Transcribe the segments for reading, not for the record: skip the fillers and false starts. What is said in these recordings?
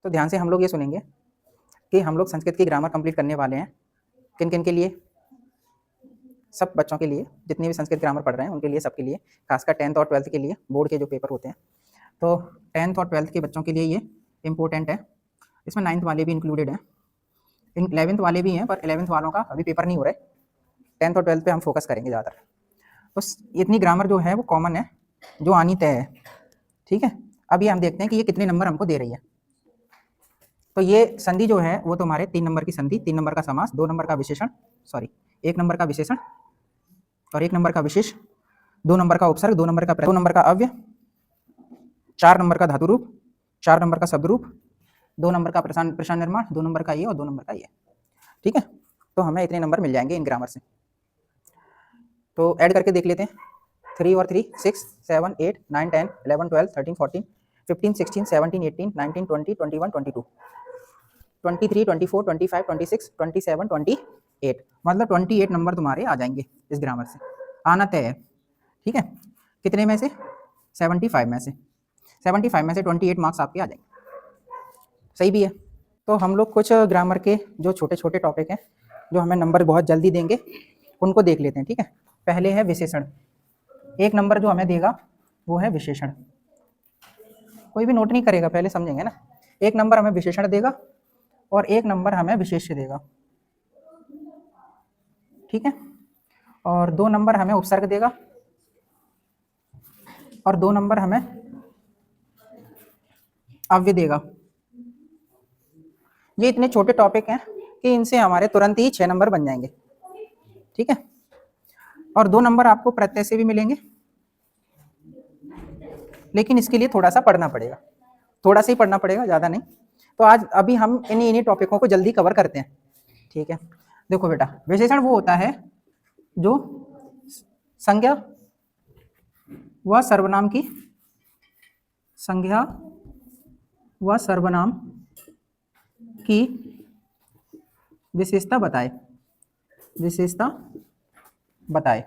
तो ध्यान से हम लोग ये सुनेंगे कि हम लोग संस्कृत की ग्रामर कंप्लीट करने वाले हैं। किन किन के लिए? सब बच्चों के लिए, जितने भी संस्कृत ग्रामर पढ़ रहे हैं उनके लिए, सबके लिए, खासकर 10th और 12th के लिए, बोर्ड के जो पेपर होते हैं। तो 10th और 12th के बच्चों के लिए ये इंपॉर्टेंट है। इसमें 9th वाले भी इंक्लूडेड हैं, 11th वाले भी हैं, पर 11th वालों का अभी पेपर नहीं हो रहा है। 10th और 12th पे हम फोकस करेंगे ज़्यादातर। तो इतनी ग्रामर जो है वो कॉमन है, जो आनी तय है। ठीक है, अब ये हम देखते हैं कि ये कितने नंबर हमको दे रही है। तो ये संधि जो है वो तुम्हारे 3 नंबर की संधि, 3 नंबर का समास, 2 नंबर का विशेषण, 1 नंबर का विशेषण और 1 नंबर का विशेष, 2 नंबर का उपसर्ग, 2 नंबर का अव्यय, 4 नंबर का धातु रूप, 4 नंबर का शब्द रूप, 2 नंबर का प्रश्न निर्माण, 2 नंबर का ये और 2 नंबर का ये। ठीक है, तो हमें इतने नंबर मिल जाएंगे इन ग्रामर से। तो ऐड करके देख लेते हैं। 3 और 3 6 7 8 9 10 11 12 13 14 15 16 17 18 19 20 21 22 23 24 25 26 27 28, मतलब 28 नंबर तुम्हारे आ जाएंगे इस ग्रामर से, आना तय है। ठीक है, कितने में से? 75 में से। 75 में से 28 मार्क्स आपके आ जाएंगे। सही भी है। तो हम लोग कुछ ग्रामर के जो छोटे छोटे टॉपिक हैं जो हमें नंबर बहुत जल्दी देंगे उनको देख लेते हैं। ठीक है, पहले है विशेषण। 1 नंबर जो हमें देगा वो है विशेषण। कोई भी नोट नहीं करेगा, पहले समझेंगे ना। 1 नंबर हमें विशेषण देगा और 1 नंबर हमें विशेष्य देगा। ठीक है, और 2 नंबर हमें उपसर्ग देगा और 2 नंबर हमें अव्यय देगा। ये इतने छोटे टॉपिक हैं कि इनसे हमारे तुरंत ही 6 नंबर बन जाएंगे। ठीक है, और 2 नंबर आपको प्रत्यय से भी मिलेंगे, लेकिन इसके लिए थोड़ा सा पढ़ना पड़ेगा, थोड़ा सा ही पढ़ना पड़ेगा, ज़्यादा नहीं। तो आज अभी हम इन्हीं टॉपिकों को जल्दी कवर करते हैं। ठीक है, देखो बेटा, विशेषण वो होता है जो संज्ञा व सर्वनाम की, संज्ञा व सर्वनाम की विशेषता बताए, विशेषता बताए।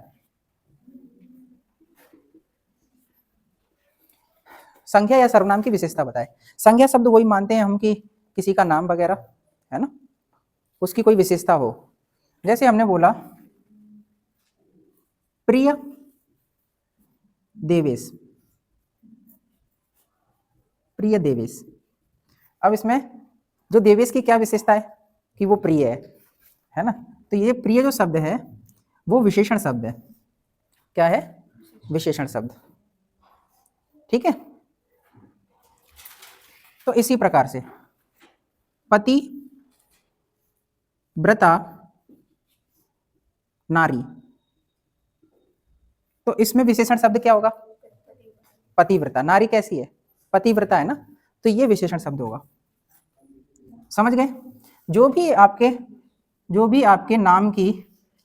संज्ञा या सर्वनाम की विशेषता बताए। संज्ञा शब्द वही मानते हैं हम कि किसी का नाम वगैरह है ना, उसकी कोई विशेषता हो। जैसे हमने बोला प्रिय देवेश, प्रिय देवेश। अब इसमें जो देवेश की क्या विशेषता है कि वो प्रिय है ना। तो ये प्रिय जो शब्द है वो विशेषण शब्द है। क्या है? विशेषण शब्द। ठीक है, तो इसी प्रकार से पति व्रता नारी, तो इसमें विशेषण शब्द क्या होगा? पतिव्रता। नारी कैसी है? पतिव्रता है ना, तो ये विशेषण शब्द होगा। समझ गए? जो भी आपके नाम की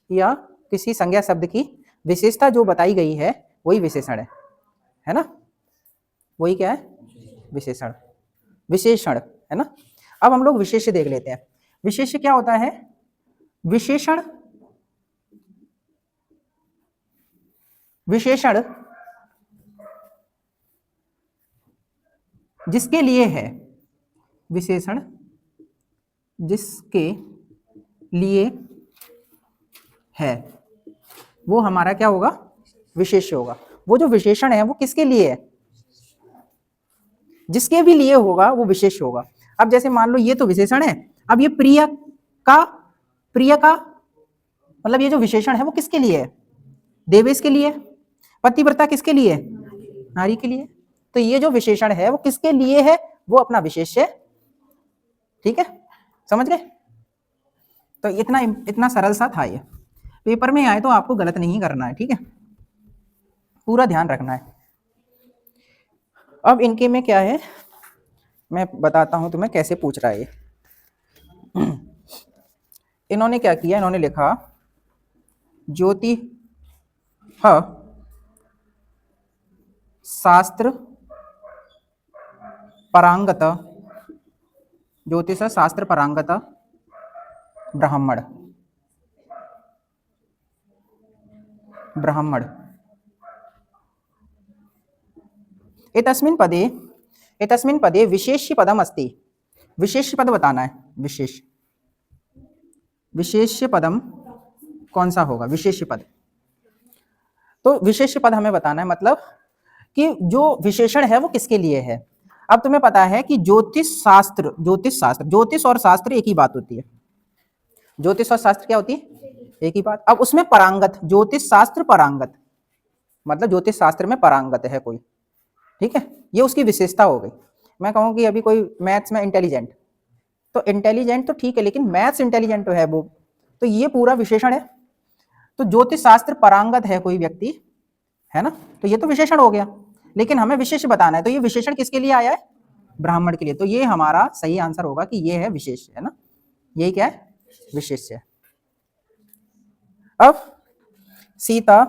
या किसी संज्ञा शब्द की विशेषता जो बताई गई है वही विशेषण है ना। वही क्या है? विशेषण, विशेषण है ना। अब हम लोग विशेष्य देख लेते हैं। विशेष्य क्या होता है? विशेषण, विशेषण जिसके लिए है, विशेषण जिसके लिए है वो हमारा क्या होगा? विशेष्य होगा। वो जो विशेषण है वो किसके लिए है? जिसके भी लिए होगा वो विशेष्य होगा। अब जैसे मान लो ये तो विशेषण है, अब ये प्रिय का मतलब ये जो विशेषण है वो किसके लिए है? देवेश के लिए। पतिव्रता किसके लिए? नारी के लिए। तो ये जो विशेषण है वो किसके लिए है? वो अपना विशेष्य। ठीक है, समझ गए? तो इतना सरल सा था ये। पेपर में आए तो आपको गलत नहीं करना है। ठीक है, पूरा ध्यान रखना है। अब इनके में क्या है मैं बताता हूं तुम्हें कैसे पूछ रहा है ये। इन्होंने क्या किया, इन्होंने लिखा ज्योति शास्त्र परांगत, ज्योतिष शास्त्र परांगत ब्राह्मण, ब्राह्मण एतस्मिन् पदे विशेष्य पदम अस्ति। विशेष पद बताना है। विशेष पदम कौन सा होगा? विशेष पद। तो विशेष पद हमें बताना है, मतलब कि जो विशेषण है वो किसके लिए है। अब तुम्हें पता है कि ज्योतिष और शास्त्र एक ही बात होती है। ज्योतिष और शास्त्र क्या होती है? एक ही बात। अब उसमें परांगत, ज्योतिष शास्त्र परांगत, मतलब ज्योतिष शास्त्र में परांगत है कोई, ठीक है, ये उसकी विशेषता हो गई। मैं कहूँ कि अभी कोई मैथ्स में इंटेलिजेंट, तो इंटेलिजेंट तो ठीक है, लेकिन मैथ्स इंटेलिजेंट तो है वो, तो ये पूरा विशेषण है। तो ज्योतिष शास्त्र परांगत है कोई व्यक्ति, है ना, तो ये तो विशेषण हो गया। लेकिन हमें विशेष बताना है, तो ये विशेषण किसके लिए आया है? ब्राह्मण के लिए। तो ये हमारा सही आंसर होगा कि ये है विशेष, है ना, यही क्या है? विशेष है। अब सीता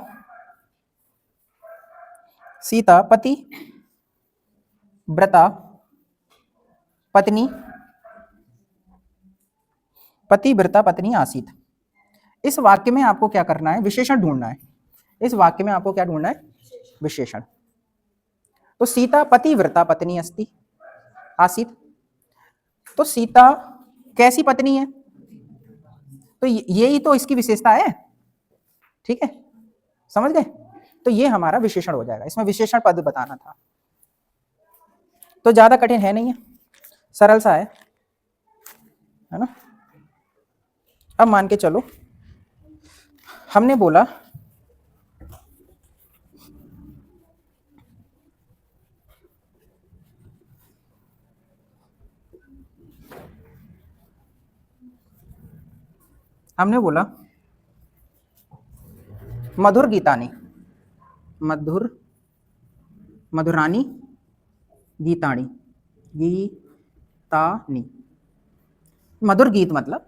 पति व्रता पत्नी आसीत। इस वाक्य में आपको क्या करना है? विशेषण ढूंढना है। इस वाक्य में आपको क्या ढूंढना है? विशेषण। तो सीता पतिव्रता पत्नी अस्ति आसीत, तो सीता कैसी पत्नी है? तो यही तो इसकी विशेषता है, ठीक है, समझ गए? तो ये हमारा विशेषण हो जाएगा। इसमें विशेषण पद बताना था, तो ज्यादा कठिन है नहीं है, सरल सा है ना। अब मान के चलो हमने बोला मधुरानी गीतानी, मधुर गीत मतलब,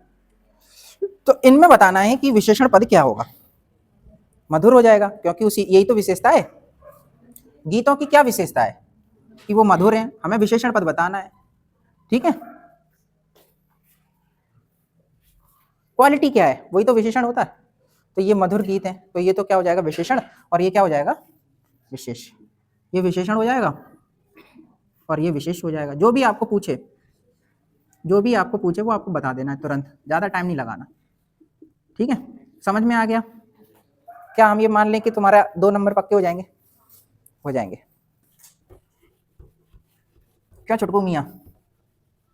तो इनमें बताना है कि विशेषण पद क्या होगा। मधुर हो जाएगा, क्योंकि उसी यही तो विशेषता है। गीतों की क्या विशेषता है? कि वो मधुर हैं। हमें विशेषण पद बताना है, ठीक है। क्वालिटी क्या है? वही तो विशेषण होता है। तो ये मधुर गीत है, तो ये तो क्या हो जाएगा? विशेषण। और ये क्या हो जाएगा? विशेष। ये विशेषण हो जाएगा और ये विशेष हो जाएगा। जो भी आपको पूछे वो आपको बता देना है तुरंत, ज्यादा टाइम नहीं लगाना, ठीक है। समझ में आ गया? क्या हम ये मान लें कि तुम्हारा 2 नंबर पक्के हो जाएंगे? हो जाएंगे। क्या चुटकू मियाँ?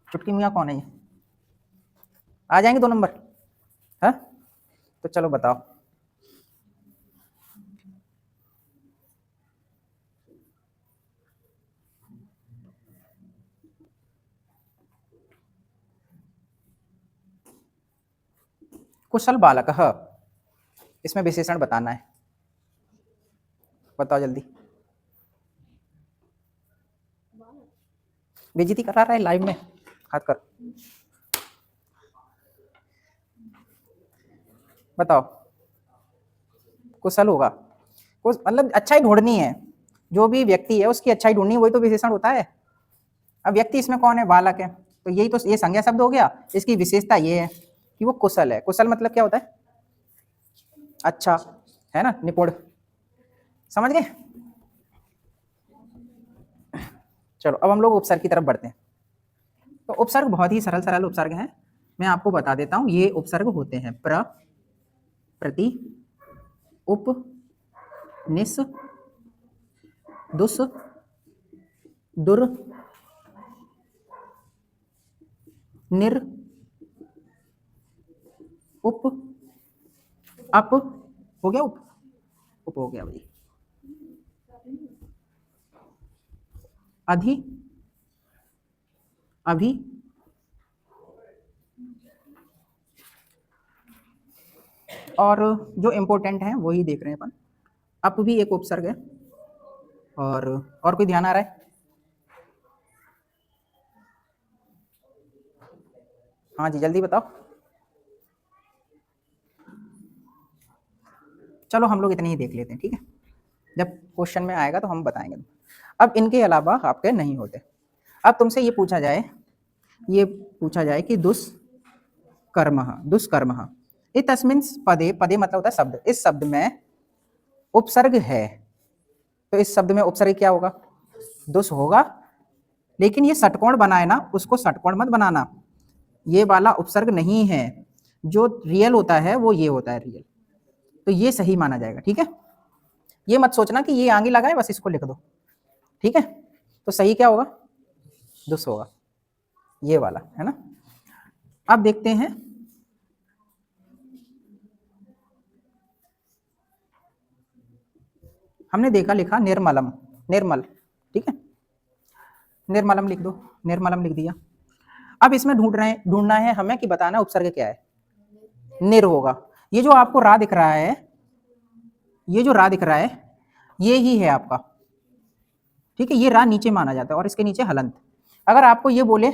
चुटकी मियाँ कौन है ये? आ जाएंगे 2 नंबर? है तो चलो बताओ। कुशल बालक, इसमें विशेषण बताना है, बताओ जल्दी। बेइज्जती करा रहा है लाइव में, हाथ कर, बताओ। कुशल होगा, मतलब अच्छाई ढूंढनी है। जो भी व्यक्ति है उसकी अच्छाई ढूंढनी है, वही तो विशेषण होता है। अब व्यक्ति इसमें कौन है? बालक है, तो यही तो ये संज्ञा शब्द हो गया। इसकी विशेषता ये है कि वो कुशल है। कुशल मतलब क्या होता है? अच्छा, है ना, निपुण। समझ गए? चलो अब हम लोग उपसर्ग की तरफ बढ़ते हैं। तो उपसर्ग बहुत ही सरल सरल उपसर्ग हैं, मैं आपको बता देता हूं। ये उपसर्ग होते हैं प्र, प्रति, उप, निस, दुस, दुर, निर, उप, अप, हो गया उप हो गया भाई, अधि, अभी, और जो इंपॉर्टेंट है वही देख रहे हैं अपन। अप भी एक उपसर्ग है। और कोई ध्यान आ रहा है? हाँ जी, जल्दी बताओ। चलो हम लोग इतने ही देख लेते हैं, ठीक है, जब क्वेश्चन में आएगा तो हम बताएंगे। अब इनके अलावा आपके नहीं होते। अब तुमसे ये पूछा जाए कि दुष्कर्म तस्मिन् पदे, पदे मतलब होता है शब्द, इस शब्द में उपसर्ग है, तो इस शब्द में उपसर्ग क्या होगा? दुष होगा लेकिन ये षटकोण बनाए ना, उसको षटकोण मत बनाना, ये वाला उपसर्ग नहीं है, जो रियल होता है वो ये होता है रियल, तो ये सही माना जाएगा। ठीक है, ये मत सोचना कि ये आगे लगा है बस इसको लिख दो। ठीक है, तो सही क्या होगा, दुस होगा, ये वाला है ना। अब देखते हैं हमने देखा लिखा निर्मलम, निर्मल, ठीक है, निर्मलम लिख दो, निर्मलम लिख दिया। अब इसमें ढूंढना है हमें कि बताना उपसर्ग क्या है, निर होगा। ये जो आपको रा दिख रहा है, ये जो रा दिख रहा है ये ही है आपका, ठीक है, ये रा नीचे माना जाता है और इसके नीचे हलंत। अगर आपको ये बोले,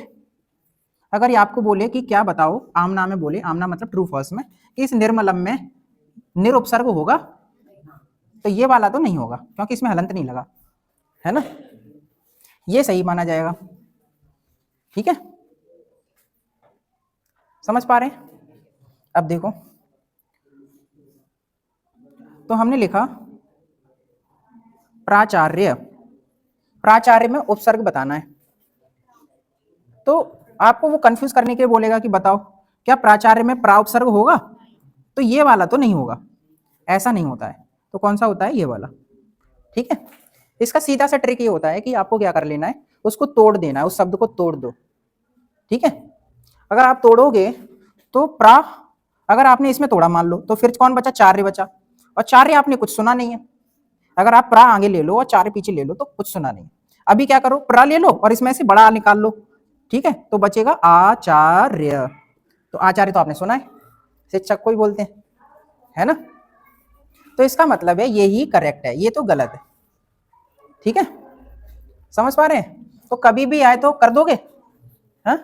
अगर ये आपको बोले कि क्या बताओ, आमना में बोले, आमना मतलब ट्रू फॉल्स में, कि इस निर्मलम में निर उपसर्ग होगा, तो ये वाला तो नहीं होगा क्योंकि इसमें हलंत नहीं लगा, है ना, ये सही माना जाएगा। ठीक है, समझ पा रहे हैं। अब देखो, तो हमने लिखा प्राचार्य, प्राचार्य में उपसर्ग बताना है, तो आपको वो कंफ्यूज करने के लिए बोलेगा कि बताओ क्या प्राचार्य में प्रा उपसर्ग होगा, तो ये वाला तो नहीं होगा, ऐसा नहीं होता है, तो कौन सा होता है, ये वाला। ठीक है, इसका सीधा सा ट्रिक ये होता है कि आपको क्या कर लेना है, उसको तोड़ देना है, उस शब्द को तोड़ दो। ठीक है, अगर आप तोड़ोगे तो प्रा, अगर आपने इसमें तोड़ा मान लो, तो फिर कौन बचा, चार्य बचा, और चार्य आपने कुछ सुना नहीं है। अगर आप प्रा आगे ले लो और चार्य पीछे ले लो तो कुछ सुना नहीं। अभी क्या करो, प्रा ले लो और इसमें से बड़ा निकाल लो, ठीक है, तो बचेगा आचार्य। तो आचार्य तो आपने सुना है, शिक्षक को ही बोलते हैं, है ना, तो इसका मतलब है यही करेक्ट है, ये तो गलत है। ठीक है, समझ पा रहे हैं। तो कभी भी आए तो कर दोगे, हाँ,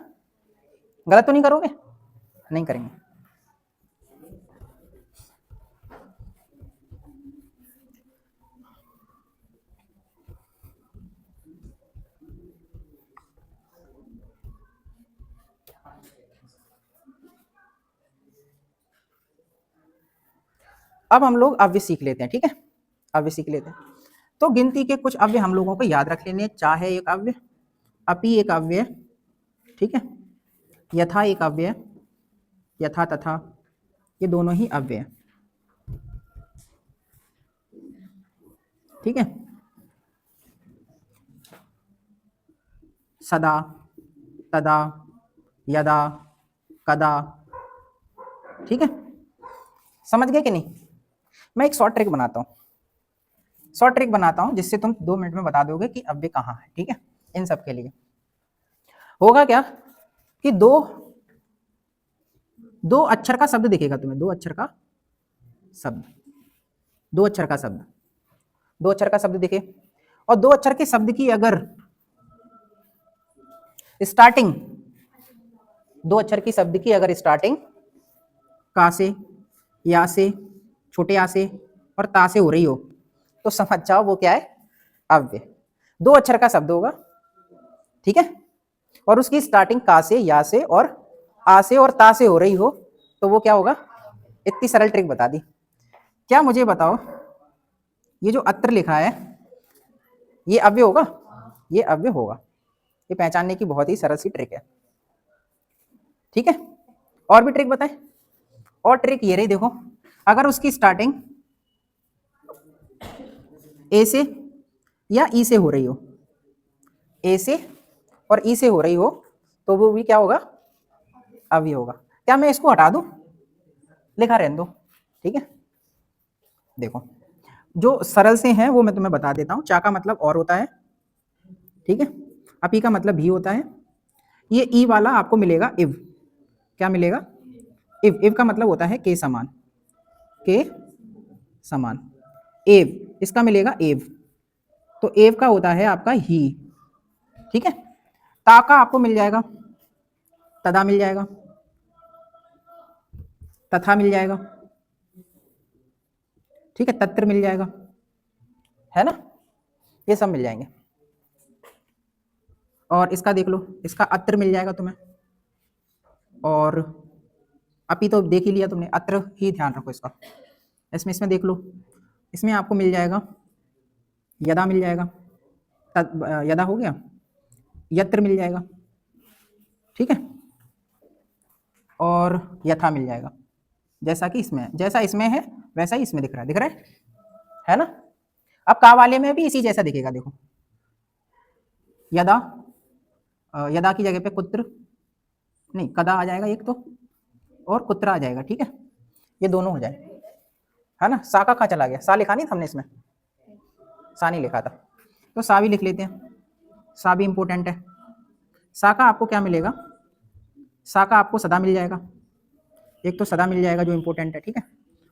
गलत तो नहीं करोगे, नहीं करेंगे। अब हम लोग अव्यय सीख लेते हैं। ठीक है, अव्यय सीख लेते हैं। तो गिनती के कुछ अव्यय हम लोगों को याद रख लेने, चाहे एक अव्यय, अपि एक अव्यय, ठीक है, यथा एक अव्यय, यथा तथा, ये दोनों ही अव्यय। ठीक है, सदा, तदा, यदा, कदा। ठीक है, समझ गए कि नहीं। मैं एक शॉर्ट ट्रिक बनाता हूँ, शॉर्ट ट्रिक बनाता हूँ जिससे तुम 2 मिनट में बता दोगे कि अव्यय कहाँ है। ठीक है, इन सब के लिए होगा क्या कि दो अक्षर का शब्द दिखेगा तुम्हें, 2 अक्षर का शब्द, 2 अक्षर का शब्द, 2 अक्षर का शब्द दिखे, और 2 अक्षर के शब्द की अगर स्टार्टिंग, 2 अक्षर की शब्द की अगर स्टार्टिंग का से, या से, छोटे या से और ता से हो रही हो, तो समझ जाओ वो क्या है, अव्यय। 2 अक्षर का शब्द होगा, ठीक है, और उसकी स्टार्टिंग का से, या से और आ से और ता से हो रही हो, तो वो क्या होगा। इतनी सरल ट्रिक बता दी। क्या मुझे बताओ, ये जो अत्र लिखा है ये अव्यय होगा, ये अव्यय होगा। ये पहचानने की बहुत ही सरल सी ट्रिक है। ठीक है, और भी ट्रिक बताएं। और ट्रिक ये रही, देखो, अगर उसकी स्टार्टिंग ए से या ई से हो रही हो, ए से और ई से हो रही हो, तो वो भी क्या होगा, अव्यय होगा। क्या मैं इसको हटा दूं, लिखा रहने दो। ठीक है, देखो जो सरल से हैं वो मैं तुम्हें बता देता हूं। चा का मतलब और होता है, ठीक है, अपी का मतलब भी होता है। ये ई वाला आपको मिलेगा इव, क्या मिलेगा, इव। इव का मतलब होता है के समान, के समान। एव, इसका मिलेगा एव, तो एव का होता है आपका ही। ठीक है, ता का आपको मिल जाएगा, तदा मिल जाएगा, तथा मिल जाएगा, ठीक है, तत्र मिल जाएगा, है ना, ये सब मिल जाएंगे। और इसका देख लो, इसका अत्र मिल जाएगा तुम्हें, और अपी तो देख ही लिया तुमने, अत्र ही ध्यान रखो इसका। इसमें देख लो, इसमें आपको मिल जाएगा, यदा मिल जाएगा, यदा हो गया, यत्र मिल जाएगा, ठीक है, और यथा मिल जाएगा, जैसा कि इसमें है, जैसा इसमें है वैसा ही इसमें दिख रहा है ना। अब का वाले में भी इसी जैसा दिखेगा, देखो यदा, यदा की जगह पे कुत्र, नहीं कदा आ जाएगा एक तो, और कुत्रा आ जाएगा, ठीक है, ये दोनों हो जाए, है ना। सा का कहाँ चला गया, सा लिखा नहीं था हमने इसमें, सा नहीं लिखा था, तो सा भी लिख लेते हैं, सा भी इंपॉर्टेंट है। सा का आपको क्या मिलेगा, सा का आपको सदा मिल जाएगा, एक तो सदा मिल जाएगा जो इंपॉर्टेंट है, ठीक है,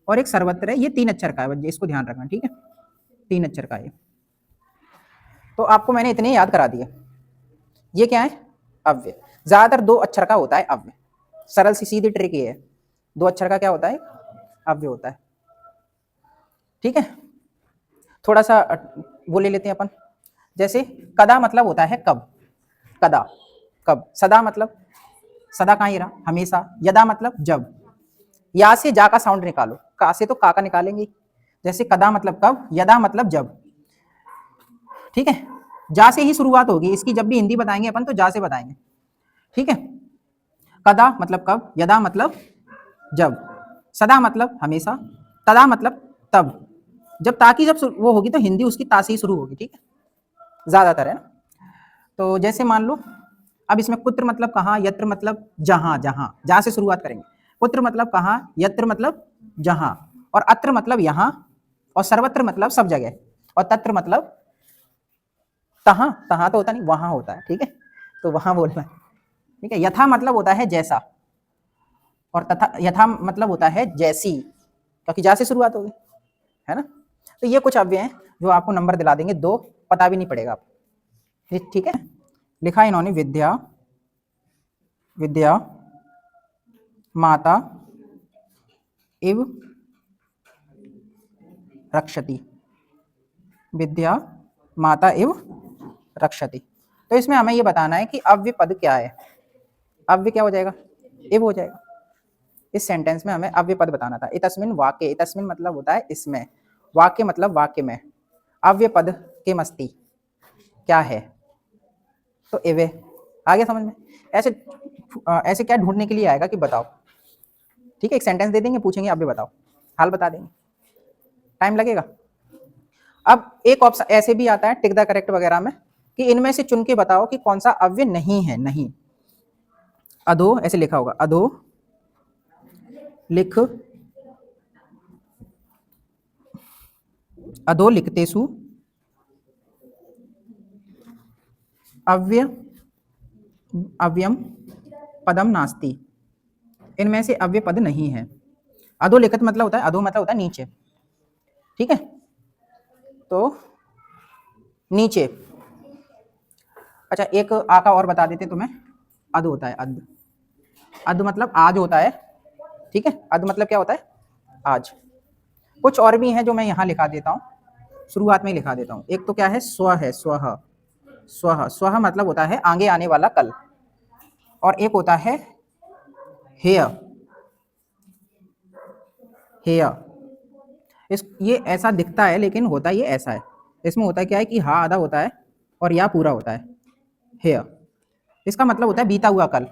और एक सर्वत्र है, ये 3 अक्षर का है, इसको ध्यान रखना, ठीक है, 3 अक्षर का है। तो आपको मैंने इतने याद करा दिए। ये क्या है, अव्यय। ज्यादातर 2 अक्षर का होता है अव्यय, सरल सी सीधी ट्रिक ये है, 2 अक्षर का क्या होता है, अव्यय होता है, ठीक है। थोड़ा सा वो ले लेते हैं अपन, जैसे कदा मतलब होता है कब, कदा कब, सदा मतलब सदा कहाँ ही रहा, हमेशा, यदा मतलब जब, या से जा का साउंड निकालो, का से तो का का निकालेंगे, जैसे कदा मतलब कब, यदा मतलब जब, ठीक है, जा से ही शुरुआत होगी इसकी, जब भी हिंदी बताएंगे अपन तो जा से बताएंगे, ठीक है। कदा मतलब कब, यदा मतलब जब, सदा मतलब हमेशा, तदा मतलब तब, जब ताकि जब वो होगी तो हिंदी उसकी ता से ही शुरू होगी, ठीक है, ज्यादातर है ना। तो जैसे मान लो अब इसमें कुत्र मतलब कहाँ, यत्र मतलब जहां, जहां, जहां से शुरुआत करेंगे, कुत्र मतलब कहाँ, यत्र मतलब जहां, और अत्र मतलब यहाँ, और सर्वत्र मतलब सब जगह, और तत्र मतलब तहां, तहां तो होता नहीं, वहां होता है, ठीक है, तो वहां बोलना है, ठीक है। यथा मतलब होता है जैसा, और तथा यथा मतलब होता है जैसी, क्योंकि जा से शुरुआत होगी, है ना। तो ये कुछ अव्यय हैं जो आपको नंबर दिला देंगे 2, पता भी नहीं पड़ेगा आपको, ठीक है। लिखा इन्होंने विद्या, विद्या माता इव रक्षति, विद्या माता इव रक्षति। तो इसमें हमें ये बताना है कि अव्यय पद क्या है, अव्यय क्या हो जाएगा, इव हो जाएगा। इस सेंटेंस में हमें अव्यय पद बताना था। इतस्मिन वाक्य, इतस्मिन मतलब होता है इसमें, वाक्य मतलब वाक्य में, अव्यय पद किम अस्ति क्या है, तो एवे, आ गया समझ में। ऐसे ऐसे क्या ढूंढने के लिए आएगा कि बताओ, ठीक है, एक सेंटेंस दे देंगे, पूछेंगे अव्यय बताओ, हाल बता देंगे, टाइम लगेगा। अब एक ऑप्शन ऐसे भी आता है टिक द करेक्ट वगैरह में, कि इनमें से चुन के बताओ कि कौन सा अव्यय नहीं है, नहीं। अधो ऐसे लिखा होगा, अधो लिख, अधो लिखतेसु अव्यय अव्ययम पदम नास्ति, इनमें से अव्यय पद नहीं है। अधोलिखित मतलब होता है, अधो मतलब होता है नीचे, ठीक है, तो नीचे। अच्छा एक आका और बता देते तुम्हें, अध होता है, अध, अध मतलब आज होता है, ठीक है, अध मतलब क्या होता है, आज। कुछ और भी हैं जो मैं यहाँ लिखा देता हूँ, शुरुआत में ही लिखा देता हूँ। एक तो क्या है, स्व है, स्वह, स्वह, स्वह मतलब होता है आगे आने वाला कल, और एक होता है हेय, हेय, इस ये ऐसा दिखता है लेकिन होता ये ऐसा है, इसमें होता क्या है कि हा आधा होता है और या पूरा होता है, हेय, इसका मतलब होता है बीता हुआ कल,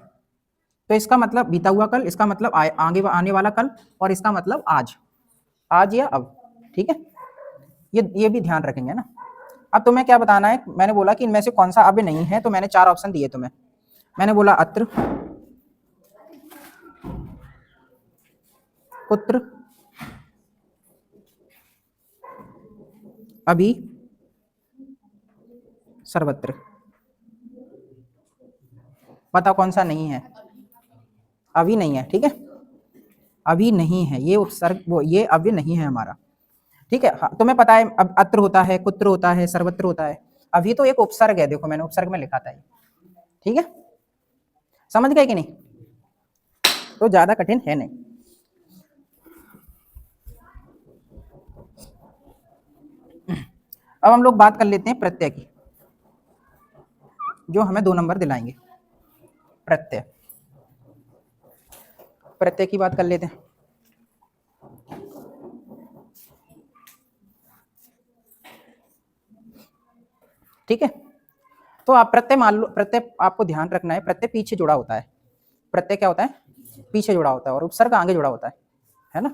तो इसका मतलब बीता हुआ कल, इसका मतलब आगे आने वाला कल, और इसका मतलब आज, आज या अब, ठीक है, ये भी ध्यान रखेंगे ना। अब तुम्हें क्या बताना है, मैंने बोला कि इनमें से कौन सा अव्यय नहीं है, तो मैंने 4 ऑप्शन दिए तुम्हें, मैंने बोला अत्र, कुत्र, अभी, सर्वत्र। बताओ कौन सा नहीं है, अभी नहीं है, ठीक है, अभी नहीं है, ये उपसर्ग वो ये अव्यय नहीं है हमारा, ठीक है। हाँ, तुम्हें पता है अब अत्र होता है, कुत्र होता है, सर्वत्र होता है, अभी तो एक उपसर्ग है, देखो मैंने उपसर्ग में लिखा था ये, ठीक है, समझ गए कि नहीं, तो ज्यादा कठिन है नहीं। अब हम लोग बात कर लेते हैं प्रत्यय की, जो हमें 2 नंबर दिलाएंगे। प्रत्यय, प्रत्यय की बात कर लेते हैं। ठीक है, तो आप प्रत्यय मान लो, प्रत्यय आपको ध्यान रखना है, प्रत्यय पीछे जुड़ा होता है। प्रत्यय क्या होता है? पीछे जुड़ा होता है, और उपसर्ग आगे जुड़ा होता है ना?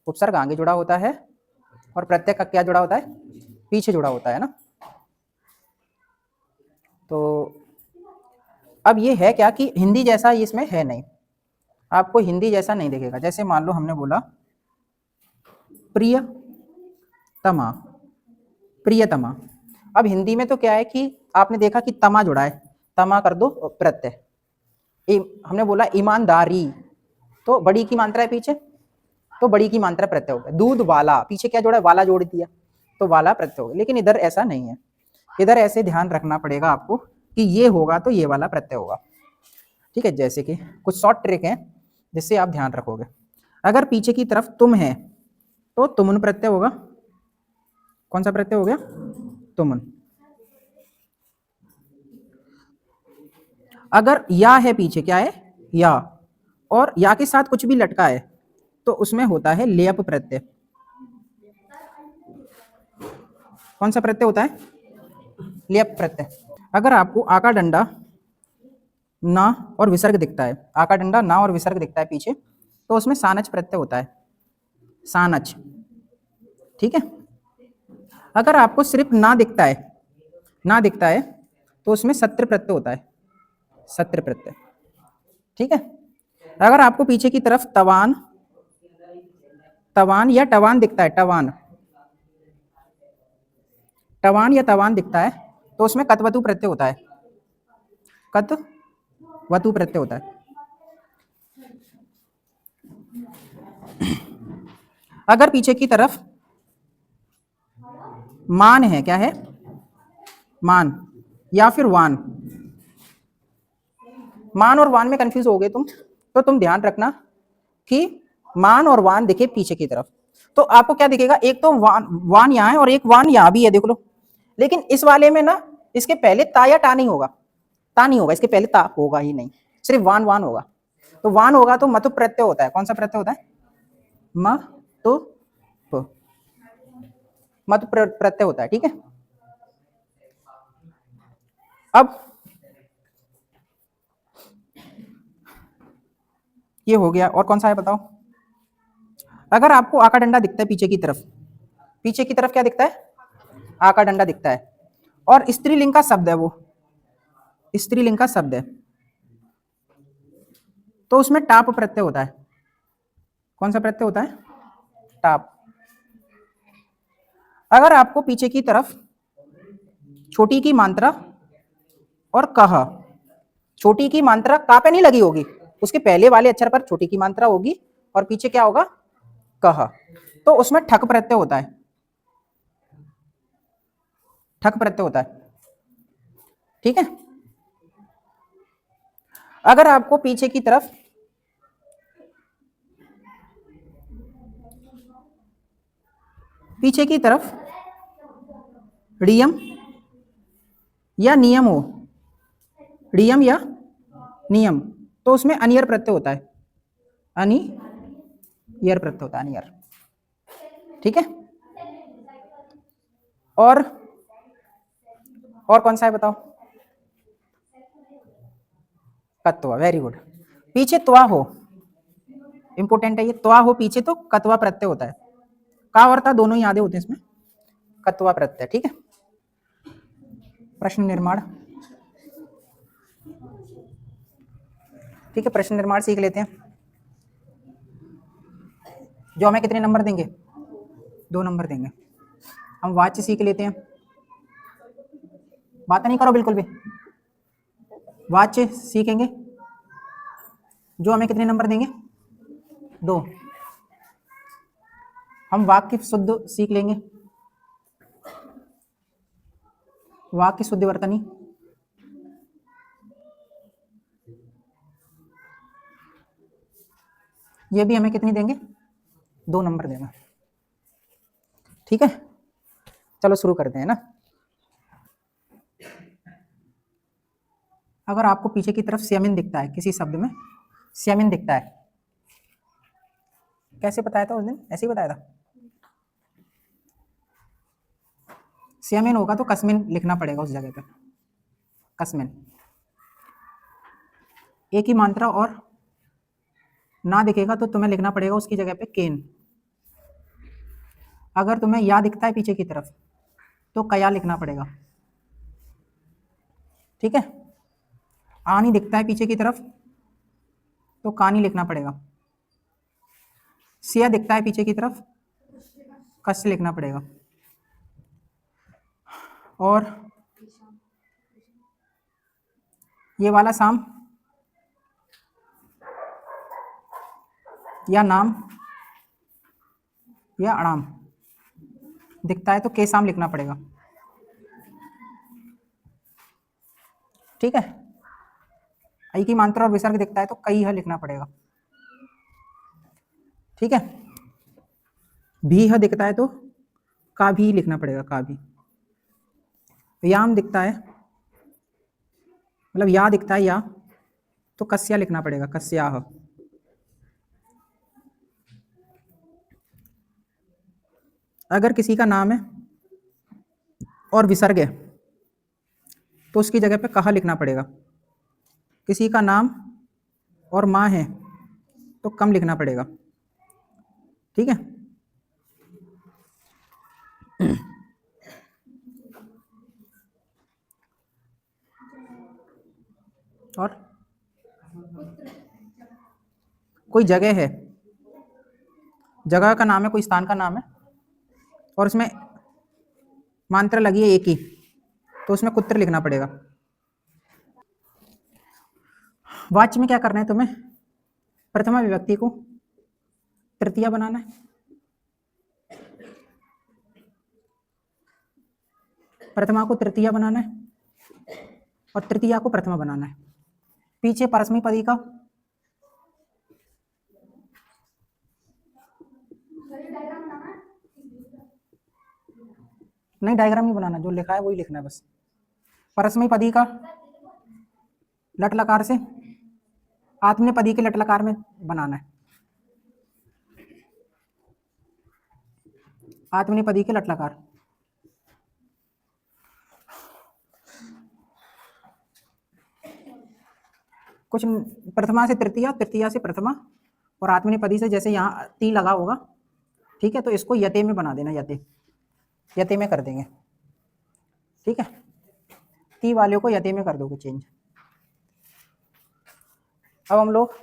उपसर्ग आगे जुड़ा होता है और प्रत्यय का क्या जुड़ा होता है? पीछे जुड़ा होता है ना। तो अब ये है क्या कि हिंदी जैसा इसमें है नहीं, आपको हिंदी जैसा नहीं दिखेगा। जैसे मान लो हमने बोला प्रियतमा, प्रियतमा। अब हिंदी में तो क्या है कि आपने देखा कि तमा जुड़ा है, तमा कर दो प्रत्यय। हमने बोला ईमानदारी, तो बड़ी की मात्रा है पीछे, तो बड़ी की मात्रा प्रत्यय हो गया। दूध वाला, पीछे क्या जोड़ा है? वाला जोड़ दिया, तो वाला प्रत्यय हो गया। लेकिन इधर ऐसा नहीं है, इधर ऐसे ध्यान रखना पड़ेगा आपको कि ये होगा तो ये वाला प्रत्यय होगा। ठीक है, जैसे कि कुछ शॉर्ट ट्रिक है जिससे आप ध्यान रखोगे। अगर पीछे की तरफ तुम है तो तुमन प्रत्यय होगा। कौन सा प्रत्यय हो गया? तुमन। अगर या है पीछे, क्या है? या, और या के साथ कुछ भी लटका है तो उसमें होता है लेप प्रत्यय। कौन सा प्रत्यय होता है? लेप प्रत्यय। अगर आपको आका डंडा ना और विसर्ग दिखता है, आका डंडा ना और विसर्ग दिखता है पीछे, तो उसमें सानच प्रत्यय होता है, सानच। ठीक है। अगर आपको सिर्फ ना दिखता है, ना दिखता है, तो उसमें सत्र प्रत्यय होता है, सत्र प्रत्यय। ठीक है। अगर आपको पीछे की तरफ तवान, तवान या टवान दिखता है, टवान, टवान या तवान दिखता है, तो उसमें कतवतु प्रत्यय होता है, कतवतु प्रत्यय होता है। अगर पीछे की तरफ मान है, क्या है? मान, या फिर वान, मान और वान में कंफ्यूज हो गए तुम, तो तुम ध्यान रखना कि मान और वान दिखे पीछे की तरफ, तो आपको क्या दिखेगा? एक तो वान, वान यहाँ है और एक वान यहाँ भी है, देख लो। लेकिन इस वाले में ना, इसके पहले ता या टा नहीं होगा, ता नहीं होगा, इसके पहले ता होगा ही नहीं, सिर्फ वान वान होगा। तो वान होगा तो मतु प्रत्यय होता है। कौन सा प्रत्यय होता है? म तो प, मतु प्रत्यय होता है। ठीक है। अब ये हो गया, और कौन सा है बताओ? अगर आपको आका डंडा दिखता है पीछे की तरफ, पीछे की तरफ क्या दिखता है? आका डंडा दिखता है, और स्त्रीलिंग का शब्द है, वो स्त्रीलिंग का शब्द है, तो उसमें टाप प्रत्यय होता है। कौन सा प्रत्यय होता है? टाप। अगर आपको पीछे की तरफ छोटी की मात्रा और कह, छोटी की मात्रा का पे नहीं लगी होगी, उसके पहले वाले अक्षर पर छोटी की मात्रा होगी और पीछे क्या होगा? कह, तो उसमें ठक प्रत्यय होता है, ठक प्रत्यय होता है। ठीक है। अगर आपको पीछे की तरफ रियम या नियम हो, रियम या नियम, तो उसमें अनियर प्रत्यय होता है, अनियर प्रत्यय होता है, अनियर। ठीक है। और कौन सा है बताओ? कत्वा, वेरी गुड। पीछे त्वा हो, इंपोर्टेंट है ये, त्वा हो पीछे तो कत्वा प्रत्यय होता है, का और ता दोनों ही आधे होते हैं इसमें, कत्वा प्रत्यय। ठीक है। प्रश्न निर्माण, ठीक है, प्रश्न निर्माण सीख लेते हैं। जो हमें कितने नंबर देंगे? 2 नंबर देंगे। हम वाच्य सीख लेते हैं, बात नहीं करो बिल्कुल भी, वाच्य सीखेंगे, जो हमें कितने नंबर देंगे? 2। हम वाक्य शुद्ध सीख लेंगे, वाक्य शुद्ध वर्तनी, ये भी हमें कितनी देंगे? 2 नंबर देगा। ठीक है, चलो शुरू करते हैं ना। अगर आपको पीछे की तरफ स्यामिन दिखता है, किसी शब्द में स्यामिन दिखता है, कैसे बताया था उस दिन? ऐसे ही बताया था। स्यामिन होगा तो कस्मिन लिखना पड़ेगा उस जगह पर। कस्मिन। एक ही मात्रा और ना दिखेगा तो तुम्हें लिखना पड़ेगा उसकी जगह पे केन। अगर तुम्हें या दिखता है पीछे की तरफ तो कया लिखना पड़ेगा, ठीक है। आनी दिखता है पीछे की तरफ तो कानी लिखना पड़ेगा। सिया दिखता है पीछे की तरफ, कस लिखना पड़ेगा। और ये वाला साम या नाम या अणाम दिखता है तो के साम लिखना पड़ेगा, ठीक है। आई की मात्रा और विसर्ग दिखता है तो कई ह लिखना पड़ेगा, ठीक है। भी ह दिखता है तो का भी लिखना पड़ेगा, का भी। याम दिखता है, मतलब या दिखता है या, तो कस्या लिखना पड़ेगा, कस्याह। अगर किसी का नाम है और विसर्ग है तो उसकी जगह पे कहा लिखना पड़ेगा। किसी का नाम और माँ है तो कम लिखना पड़ेगा, ठीक है। और कोई जगह है, जगह का नाम है, कोई स्थान का नाम है और उसमें मात्रा लगी है एक ही, तो उसमें कुत्र लिखना पड़ेगा। वाच्य में क्या करना है तुम्हें, प्रथमा विभक्ति को तृतीया बनाना है, प्रथमा को तृतीया बनाना है और तृतीया को प्रथमा बनाना है। पीछे परस्मै पदी का नहीं, डायग्राम नहीं बनाना, जो लिखा है वही लिखना है बस। परस्मै पदी का लट लकार से आत्मनेपदी के लट लकार में बनाना है, आत्मनेपदी के लट लकार। कुछ प्रथमा से तृतीया, तृतीया से प्रथमा और आत्मनेपदी से जैसे यहाँ ती लगा होगा, ठीक है, तो इसको यते में बना देना, यते, यते में कर देंगे, ठीक है। ती वाले को यते में कर दोगे चेंज। अब हम लोग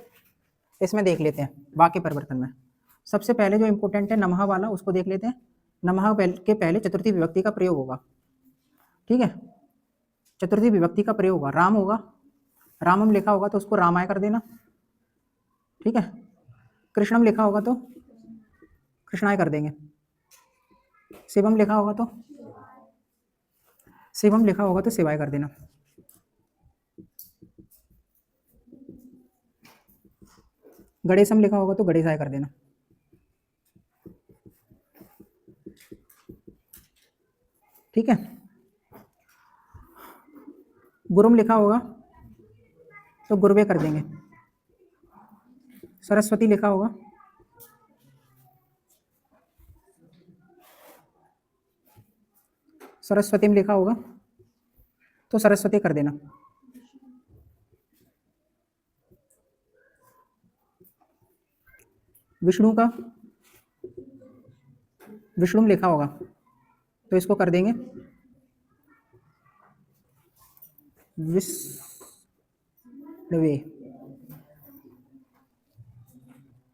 इसमें देख लेते हैं वाक्य परिवर्तन में। सबसे पहले जो इंपॉर्टेंट है नमः वाला, उसको देख लेते हैं। नमः के पहले चतुर्थी विभक्ति का प्रयोग होगा, ठीक है। चतुर्थी विभक्ति का प्रयोग होगा, राम होगा, रामम लिखा होगा तो उसको रामाय कर देना, ठीक है। कृष्णम लिखा होगा तो कृष्णाय कर देंगे। शिवम लिखा होगा तो शिवम लिखा होगा तो शिवाय कर देना। गणेशम लिखा होगा तो गणेशाय कर देना, ठीक है। गुरुम लिखा होगा तो गुरुवे कर देंगे। सरस्वती लिखा होगा सरस्वती में लिखा होगा तो सरस्वती कर देना। विष्णु का विष्णु में लिखा होगा तो इसको कर देंगे विष्णुवे,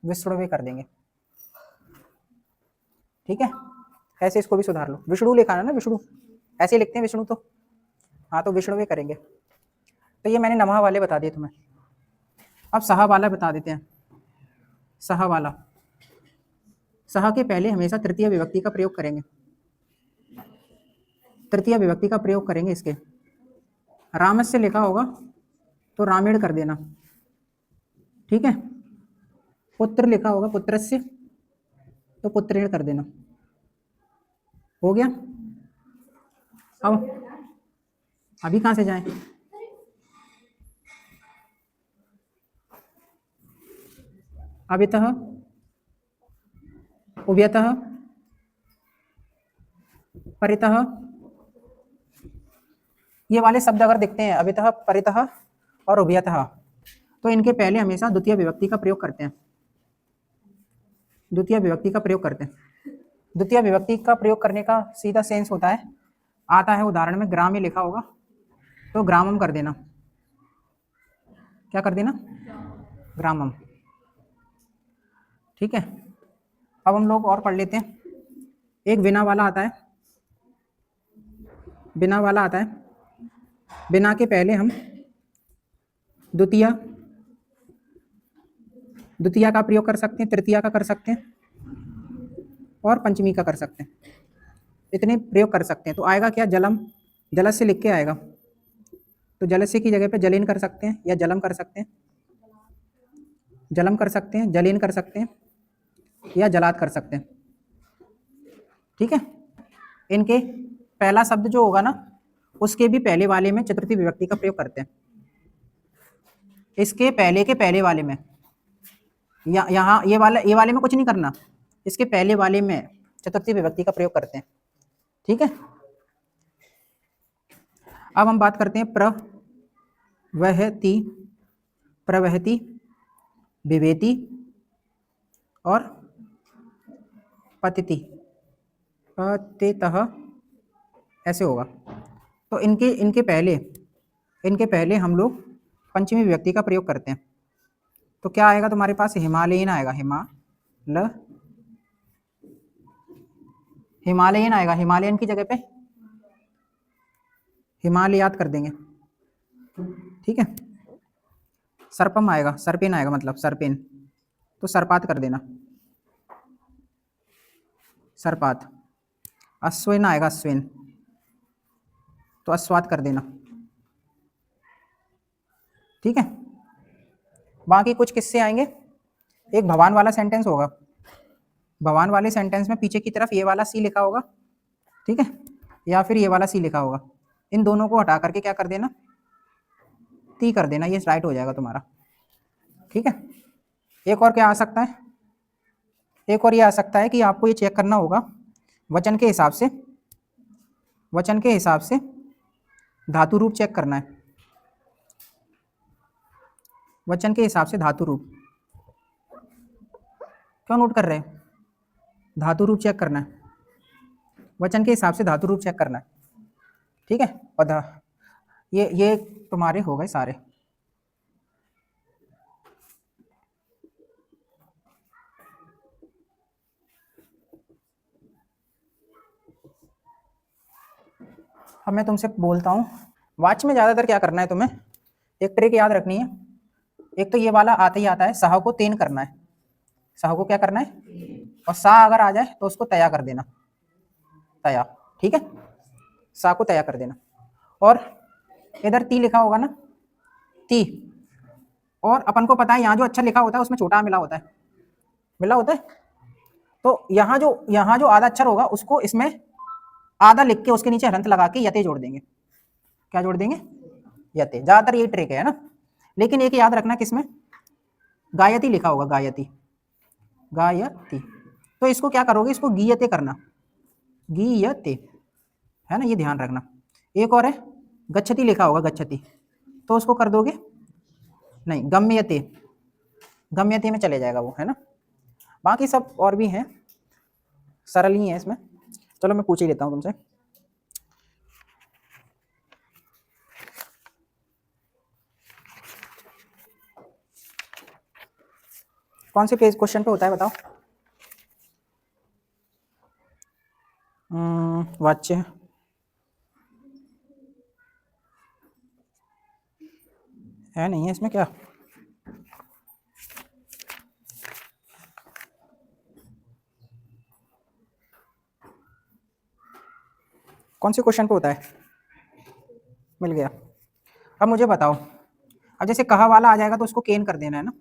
विष्णुवे कर देंगे, ठीक है। ऐसे इसको भी सुधार लो, विष्णु लिखा है ना, विष्णु ऐसे लिखते हैं विष्णु तो, हाँ तो विष्णुवे करेंगे। तो ये मैंने नमः वाले बता दिए तुम्हें। अब सहा वाला बता देते हैं। सहा वाला, सहा के पहले हमेशा तृतीय विभक्ति का प्रयोग करेंगे, तृतीय विभक्ति का प्रयोग करेंगे इसके। रामस से लिखा होगा तो रामेण कर देना, ठीक है। पुत्र लिखा होगा पुत्रस्य तो पुत्रेण कर देना, हो गया। अब अभी कहाँ से जाएं, अभितः, उभयतः, परितः, ये वाले शब्द अगर दिखते हैं अभितः, परितः और उभयतः, तो इनके पहले हमेशा द्वितीय विभक्ति का प्रयोग करते हैं। द्वितीय विभक्ति का प्रयोग करते हैं। द्वितीय विभक्ति का प्रयोग करने का सीधा सेंस होता है, आता है उदाहरण में ग्राम में लिखा होगा तो ग्रामम कर देना। क्या कर देना? ग्रामम। ठीक है, अब हम लोग और पढ़ लेते हैं। एक बिना वाला आता है, बिना वाला आता है। बिना के पहले हम द्वितीय का प्रयोग कर सकते हैं, तृतीया का कर सकते हैं और पंचमी का कर सकते हैं। इतने प्रयोग कर सकते हैं। तो आएगा क्या? जलम, जलस से लिख के आएगा, तो जलस्य की जगह पे जलीन कर सकते हैं या जलम कर सकते हैं, जलम कर सकते हैं, जलीन कर सकते हैं या जलात कर सकते हैं। ठीक है, इनके पहला शब्द जो होगा ना उसके भी पहले वाले में चतुर्थी विभक्ति का प्रयोग करते हैं। इसके पहले के पहले वाले में यहाँ ये वाले में कुछ नहीं करना, इसके पहले वाले में चतुर्थी विभक्ति का प्रयोग करते हैं। ठीक है, अब हम बात करते हैं प्रवहति, प्रवहति, विवेति और पतिति, पतितः ऐसे होगा। तो इनके पहले हम लोग पंचमी विभक्ति का प्रयोग करते हैं। तो क्या आएगा तुम्हारे पास? हिमालयन आएगा, हिमालयन आएगा। हिमालयन की जगह पे हिमालयात कर देंगे। ठीक है, सर्पम आएगा, सर्पेन आएगा, मतलब सर्पेन, तो सर्पात कर देना, सर्पात। अश्विन आएगा, अश्विन, तो अश्वात कर देना। ठीक है, बाकी कुछ किससे आएंगे? एक भवान वाला सेंटेंस होगा, भवान वाले सेंटेंस में पीछे की तरफ ये वाला सी लिखा होगा, ठीक है, या फिर ये वाला सी लिखा होगा। इन दोनों को हटा करके क्या कर देना? ती कर देना, ये राइट हो जाएगा तुम्हारा। ठीक है, एक और क्या आ सकता है? एक और ये आ सकता है कि आपको ये चेक करना होगा वचन के हिसाब से, वचन के हिसाब से धातु रूप चेक करना है, वचन के हिसाब से धातु रूप। क्यों नोट कर रहे हैं? धातु रूप चेक करना है, वचन के हिसाब से धातु रूप चेक करना है। ठीक है, और ये तुम्हारे हो गए सारे। अब मैं तुमसे बोलता हूँ, वाच में ज़्यादातर क्या करना है तुम्हें? एक ट्रिक याद रखनी है। एक तो ये वाला आता ही आता है, साह को तेन करना है, साह को क्या करना है, और सा अगर आ जाए तो उसको तया कर देना, तया। ठीक है, सा को तया कर देना। और इधर ती लिखा होगा ना, ती, और अपन को पता है यहाँ जो अच्छा लिखा होता है उसमें छोटा मिला होता है, मिला होता है। तो यहाँ जो आधा अक्षर होगा उसको इसमें आधा लिख के उसके नीचे हरंत लगा के यते जोड़ देंगे। क्या जोड़ देंगे? यते। ज्यादातर ये ट्रिक है ना, लेकिन एक याद रखना किसमें? गायती लिखा होगा, गायती, गायती, तो इसको क्या करोगे? इसको गीयते करना, गीयते, है ना, ये ध्यान रखना। एक और है, गच्छति लिखा होगा, गच्छति, तो उसको कर दोगे नहीं, गम्यते, गम्यते में चले जाएगा वो, है ना। बाकी सब और भी हैं, सरल ही है इसमें। चलो मैं पूछ ही लेता हूँ तुमसे, कौन से पेज क्वेश्चन पे होता है बताओ? वाच्य है, नहीं है इसमें क्या? कौन से क्वेश्चन पे होता है? मिल गया। अब मुझे बताओ, अब जैसे कहा वाला आ जाएगा तो उसको केन कर देना है ना।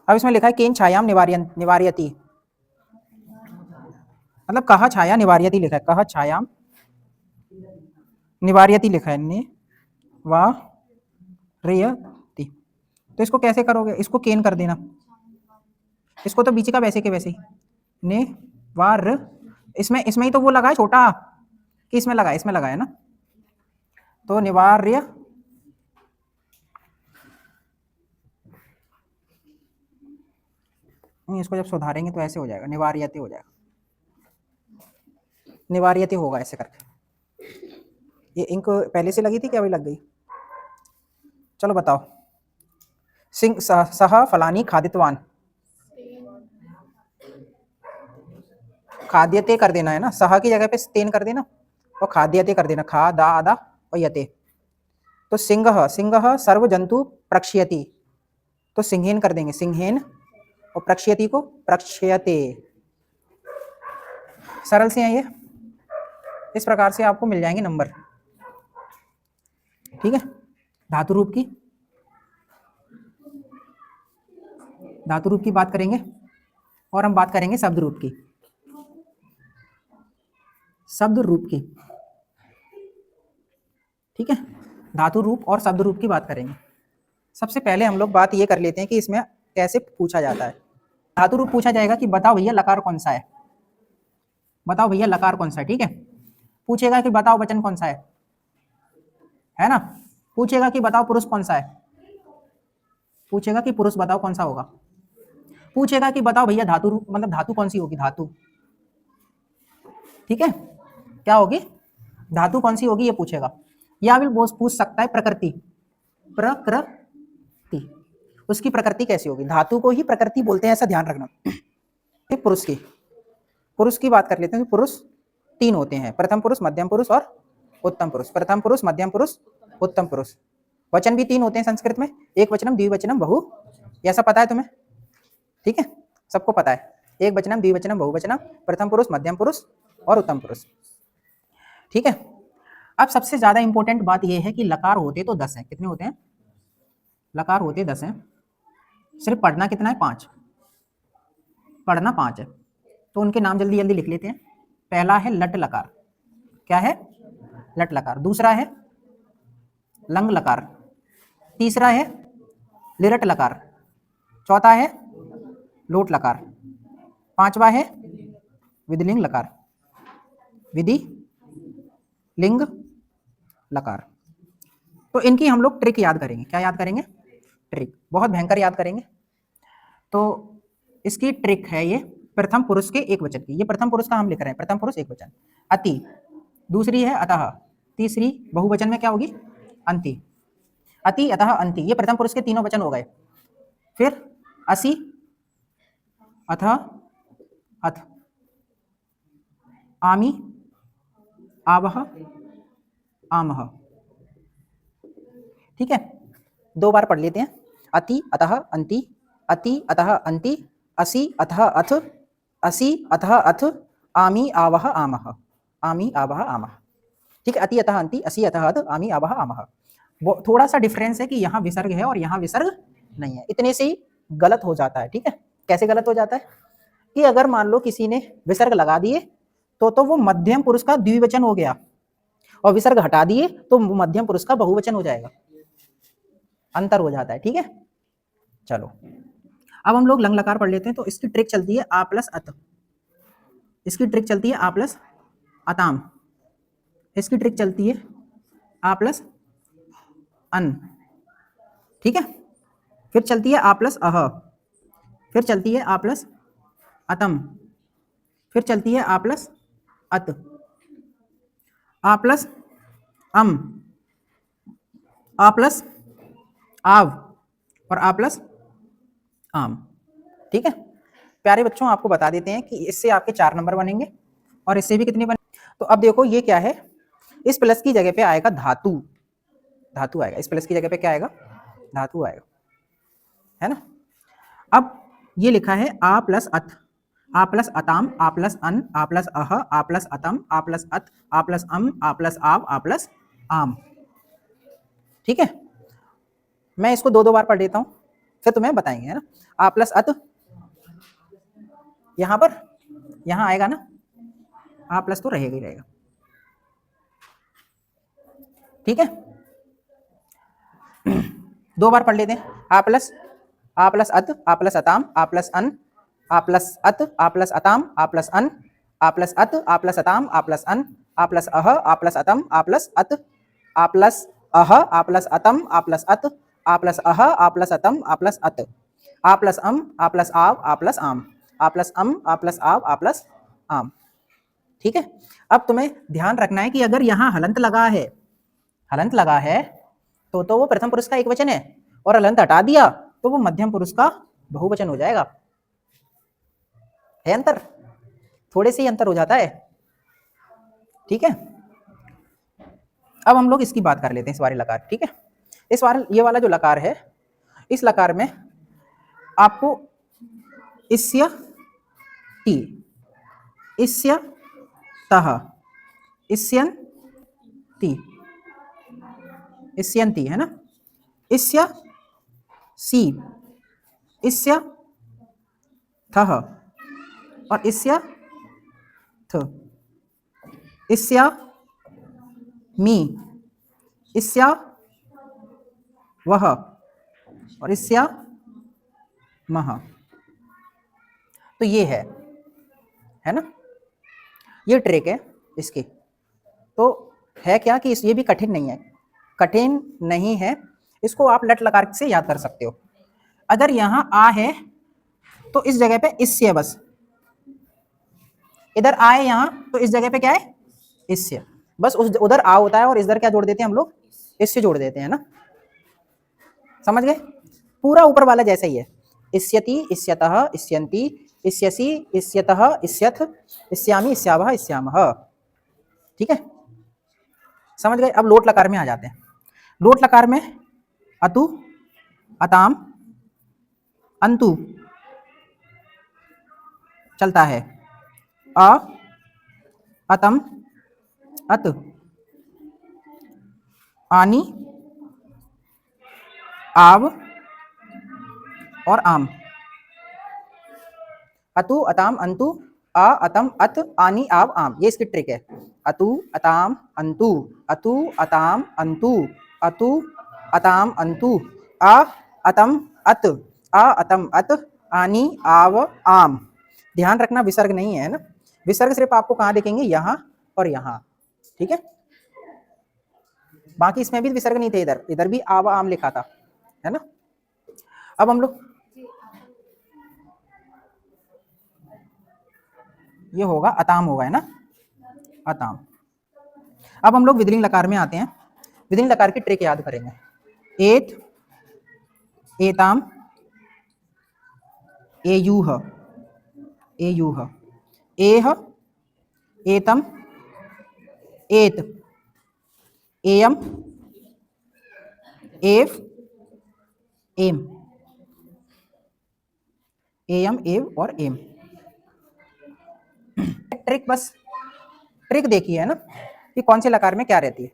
अब इसमें लिखा है केन छायाम निवार्यति, मतलब कहा छाया निवार्यति लिखा है, कहा छायाम निवार्यति लिखा है, निवार्यति। तो इसको कैसे करोगे? इसको केन कर देना, इसको तो बीच का वैसे के वैसे ही, निवार, इसमें ही तो वो लगा है छोटा, कि इसमें लगा है, इसमें लगा है ना, तो निवार्य इसको जब सुधारेंगे तो ऐसे हो जाएगा, निवार्यते हो जाएगा, निवार्यते होगा ऐसे करके। ये इंक पहले से लगी थी क्या, अभी लग गई? चलो बताओ। सिंह सह फलानी खादितवान, खाद्यते कर देना है ना, सह की जगह पे तेन कर देना और खाद्यते कर देना, खा दा आदा और यते। तो सिंह, सिंह सर्व जंतु प्रक्ष्यति, तो सिंहेन कर देंगे, सिंहेन, और प्रक्ष्यति को प्रक्ष्यते। सरल से हैं ये, इस प्रकार से आपको मिल जाएंगे नंबर। ठीक है, धातु रूप की, धातु रूप की बात करेंगे और हम बात करेंगे शब्द रूप की, शब्द रूप की। ठीक है, धातु रूप और शब्द रूप की बात करेंगे। सबसे पहले हम लोग बात ये कर लेते हैं कि इसमें कैसे पूछा जाता है। धातु रूप पूछा जाएगा कि बताओ भैया लकार कौन सा है, बताओ भैया लकार कौन सा है। ठीक है, पूछेगा कि बताओ वचन कौन सा है ना, पूछेगा कि बताओ पुरुष कौन सा है, पूछेगा कि पुरुष बताओ कौन सा होगा, पूछेगा कि बताओ भैया धातु रूप मतलब धातु कौन सी होगी, धातु। ठीक है, क्या होगी, धातु कौन सी होगी ये पूछेगा। या भी पूछ सकता है प्रकृति, प्रकृति, उसकी प्रकृति कैसी होगी, धातु को ही प्रकृति बोलते हैं, ऐसा ध्यान रखना। पुरुष की, पुरुष की बात कर लेते हैं। पुरुष तीन होते हैं, प्रथम पुरुष, मध्यम पुरुष और उत्तम पुरुष। प्रथम पुरुष, मध्यम पुरुष, उत्तम पुरुष। वचन भी तीन होते हैं संस्कृत में, एक वचनम, द्विवचनम, बहु, ऐसा पता है तुम्हें? ठीक है, सबको पता है, एक वचनम, द्विवचनम, बहुवचनम, प्रथम पुरुष, मध्यम पुरुष और उत्तम पुरुष। ठीक है, अब सबसे ज्यादा इंपॉर्टेंट बात यह है कि लकार होते तो 10 हैं। कितने होते हैं? लकार होते 10 हैं, सिर्फ पढ़ना कितना है? 5, पढ़ना 5 है। तो उनके नाम जल्दी जल्दी लिख लेते हैं। पहला है लट लकार, क्या है? लट लकार। दूसरा है लंग लकार, तीसरा है लिरट लकार, चौथा है लोट लकार, पांचवा है विधिलिंग लकार, विधि लिंग लकार। तो इनकी हम लोग ट्रिक याद करेंगे। क्या याद करेंगे? ट्रिक, बहुत भयंकर याद करेंगे। तो इसकी ट्रिक है ये प्रथम पुरुष के एक वचन की। ये प्रथम पुरुष का हम लिख रहे हैं, प्रथम पुरुष एक वचन, अति। दूसरी है अतः, तीसरी बहुवचन में क्या होगी? अंति। अति, अतः, अंति, ये प्रथम पुरुष के तीनों वचन हो गए। फिर असि, अतः, अथ, आमि, आवह, आमह। ठीक है, 2 बार पढ़ लेते हैं। अति, अतः, अंति, अति, अतः, अंति, असि, अतः, अथ, असि, अतः, अथ, आमि, आवह, आमह, आमि, आवह, आमह। ठीक है, अति, अतः, अंति, असि, अतः, अथ, आमि, आवह, आमह। वो थोड़ा सा डिफरेंस है कि यहाँ विसर्ग है और यहाँ विसर्ग नहीं है, इतने से ही गलत हो जाता है। ठीक है, कैसे गलत हो जाता है कि अगर मान लो किसी ने विसर्ग लगा दिए तो वो मध्यम पुरुष का द्विवचन हो गया, और विसर्ग हटा दिए तो मध्यम पुरुष का बहुवचन हो जाएगा, अंतर हो जाता है। ठीक है, चलो अब हम लोग लंग लकार पढ़ लेते हैं। तो इसकी ट्रिक चलती है आ प्लस अत, इसकी ट्रिक चलती है आ प्लस अताम, इसकी ट्रिक चलती है आ प्लस अन। ठीक है, फिर चलती है आ प्लस अह, फिर चलती है आ प्लस अतम, फिर चलती है आ प्लस अत, आ प्लस अम, आ प्लस आव और आ प्लस आम। ठीक है प्यारे बच्चों, आपको बता देते हैं कि इससे आपके 4 नंबर बनेंगे और इससे भी कितने बने। तो अब देखो ये क्या है, इस प्लस की जगह पे आएगा धातु, धातु आएगा। इस प्लस की जगह पे क्या आएगा? धातु आएगा, है ना। अब ये लिखा है आ प्लस अथ, आ प्लस अताम, आ प्लस अन, आ प्लस अह, आ प्लस अतम, आ प्लस अत, आ प्लस अम, आ प्लस आव, आ प्लस आम। ठीक है, मैं इसको 2-2 बार पढ़ देता हूं, फिर तुम्हें बताएंगे, है ना। आ प्लस अत, यहां पर यहां आएगा ना, आ प्लस तो रहेगा ही रहेगा। ठीक है, 2 बार पढ़ लेते हैं। आ प्लस अत, आ प्लस अताम, आ प्लस अन, आ प्लस अत, आ प्लस अताम, आ प्लस अन, आ प्लस अत, आ प्लस अताम, आ प्लस अन, आ प्लस अह, आ प्लस अतम, आ प्लस अत, आ प्लस अह, आ प्लस अतम, आ प्लस अत, आ प्लस अह, आ प्लस अतम, आ प्लस अत, आ प्लस अम, आ प्लस आव, आ प्लस आम, आ प्लस अम, आ प्लस आव, आ प्लस आम। ठीक है। अब तुम्हें ध्यान रखना है कि अगर यहाँ हलंत लगा है, हलंत लगा है तो वो प्रथम पुरुष का एक वचन है, और हलंत हटा दिया तो वो मध्यम पुरुष का बहुवचन हो जाएगा। है अंतर, थोड़े से ही अंतर हो जाता है। ठीक है। अब हम लोग इसकी बात कर लेते हैं, इस वाले लकार। ठीक है। इस बार ये वाला जो लकार है, इस लकार में आपको इस्य टी, इस्य तह, इस्यन ती, इस्यंती, है ना, इस्य सी, इस्य थह, और इस्य थ, इस्या मी, इस्या वह, और इस्या मह। तो ये है ना, ये ट्रिक है इसकी। तो है क्या कि ये भी कठिन नहीं है, कठिन नहीं है, इसको आप लट लकार से याद कर सकते हो। अगर यहाँ आ है तो इस जगह पे इससे, बस इधर आए यहाँ तो इस जगह पे क्या है, इससे, बस उस उधर आ होता है और इधर क्या जोड़ देते हैं हम लोग, इससे जोड़ देते हैं ना। समझ गए, पूरा ऊपर वाला जैसा ही है, इस्यति, इस्यतः, इस्यन्ति, इस्यसि, इस्यतः, इस्यथ, इस्यामि, इस्यावः, इस्यामः। ठीक है, समझ गए। अब लोट लकार में आ जाते हैं। लोट लकार में अतु, अताम, अंतु चलता है, अ, अतम, अत, आनी, आव और आम। अतु, अताम, अंतु, अ, अतम, अत, आनी, आव, आम। ये इसकी ट्रिक है। अतु, अताम, अंतु, अतु, अताम, अंतु, अतु, अताम, अंतु, अ, अतम, अत, अ, अतम, अत, आनी, आव, आम। ध्यान रखना विसर्ग नहीं है ना, विसर्ग सिर्फ आपको कहाँ दिखेंगे, यहाँ और यहाँ। ठीक है, बाकी इसमें भी विसर्ग नहीं थे, इधर इधर भी आव आम लिखा था, है ना। अब हम लोग ये होगा अताम होगा, है ना, अताम। अब हम लोग विधिलिंग लकार में आते हैं। विधिलिंग लकार की ट्रिक याद करेंगे। एत, एताम, एयूह, एयूह, एह, एतम, एत, एयम, एव, एम, एयम, एव और एम। ट्रिक, बस ट्रिक देखी है ना कि कौन से लकार में क्या रहती है।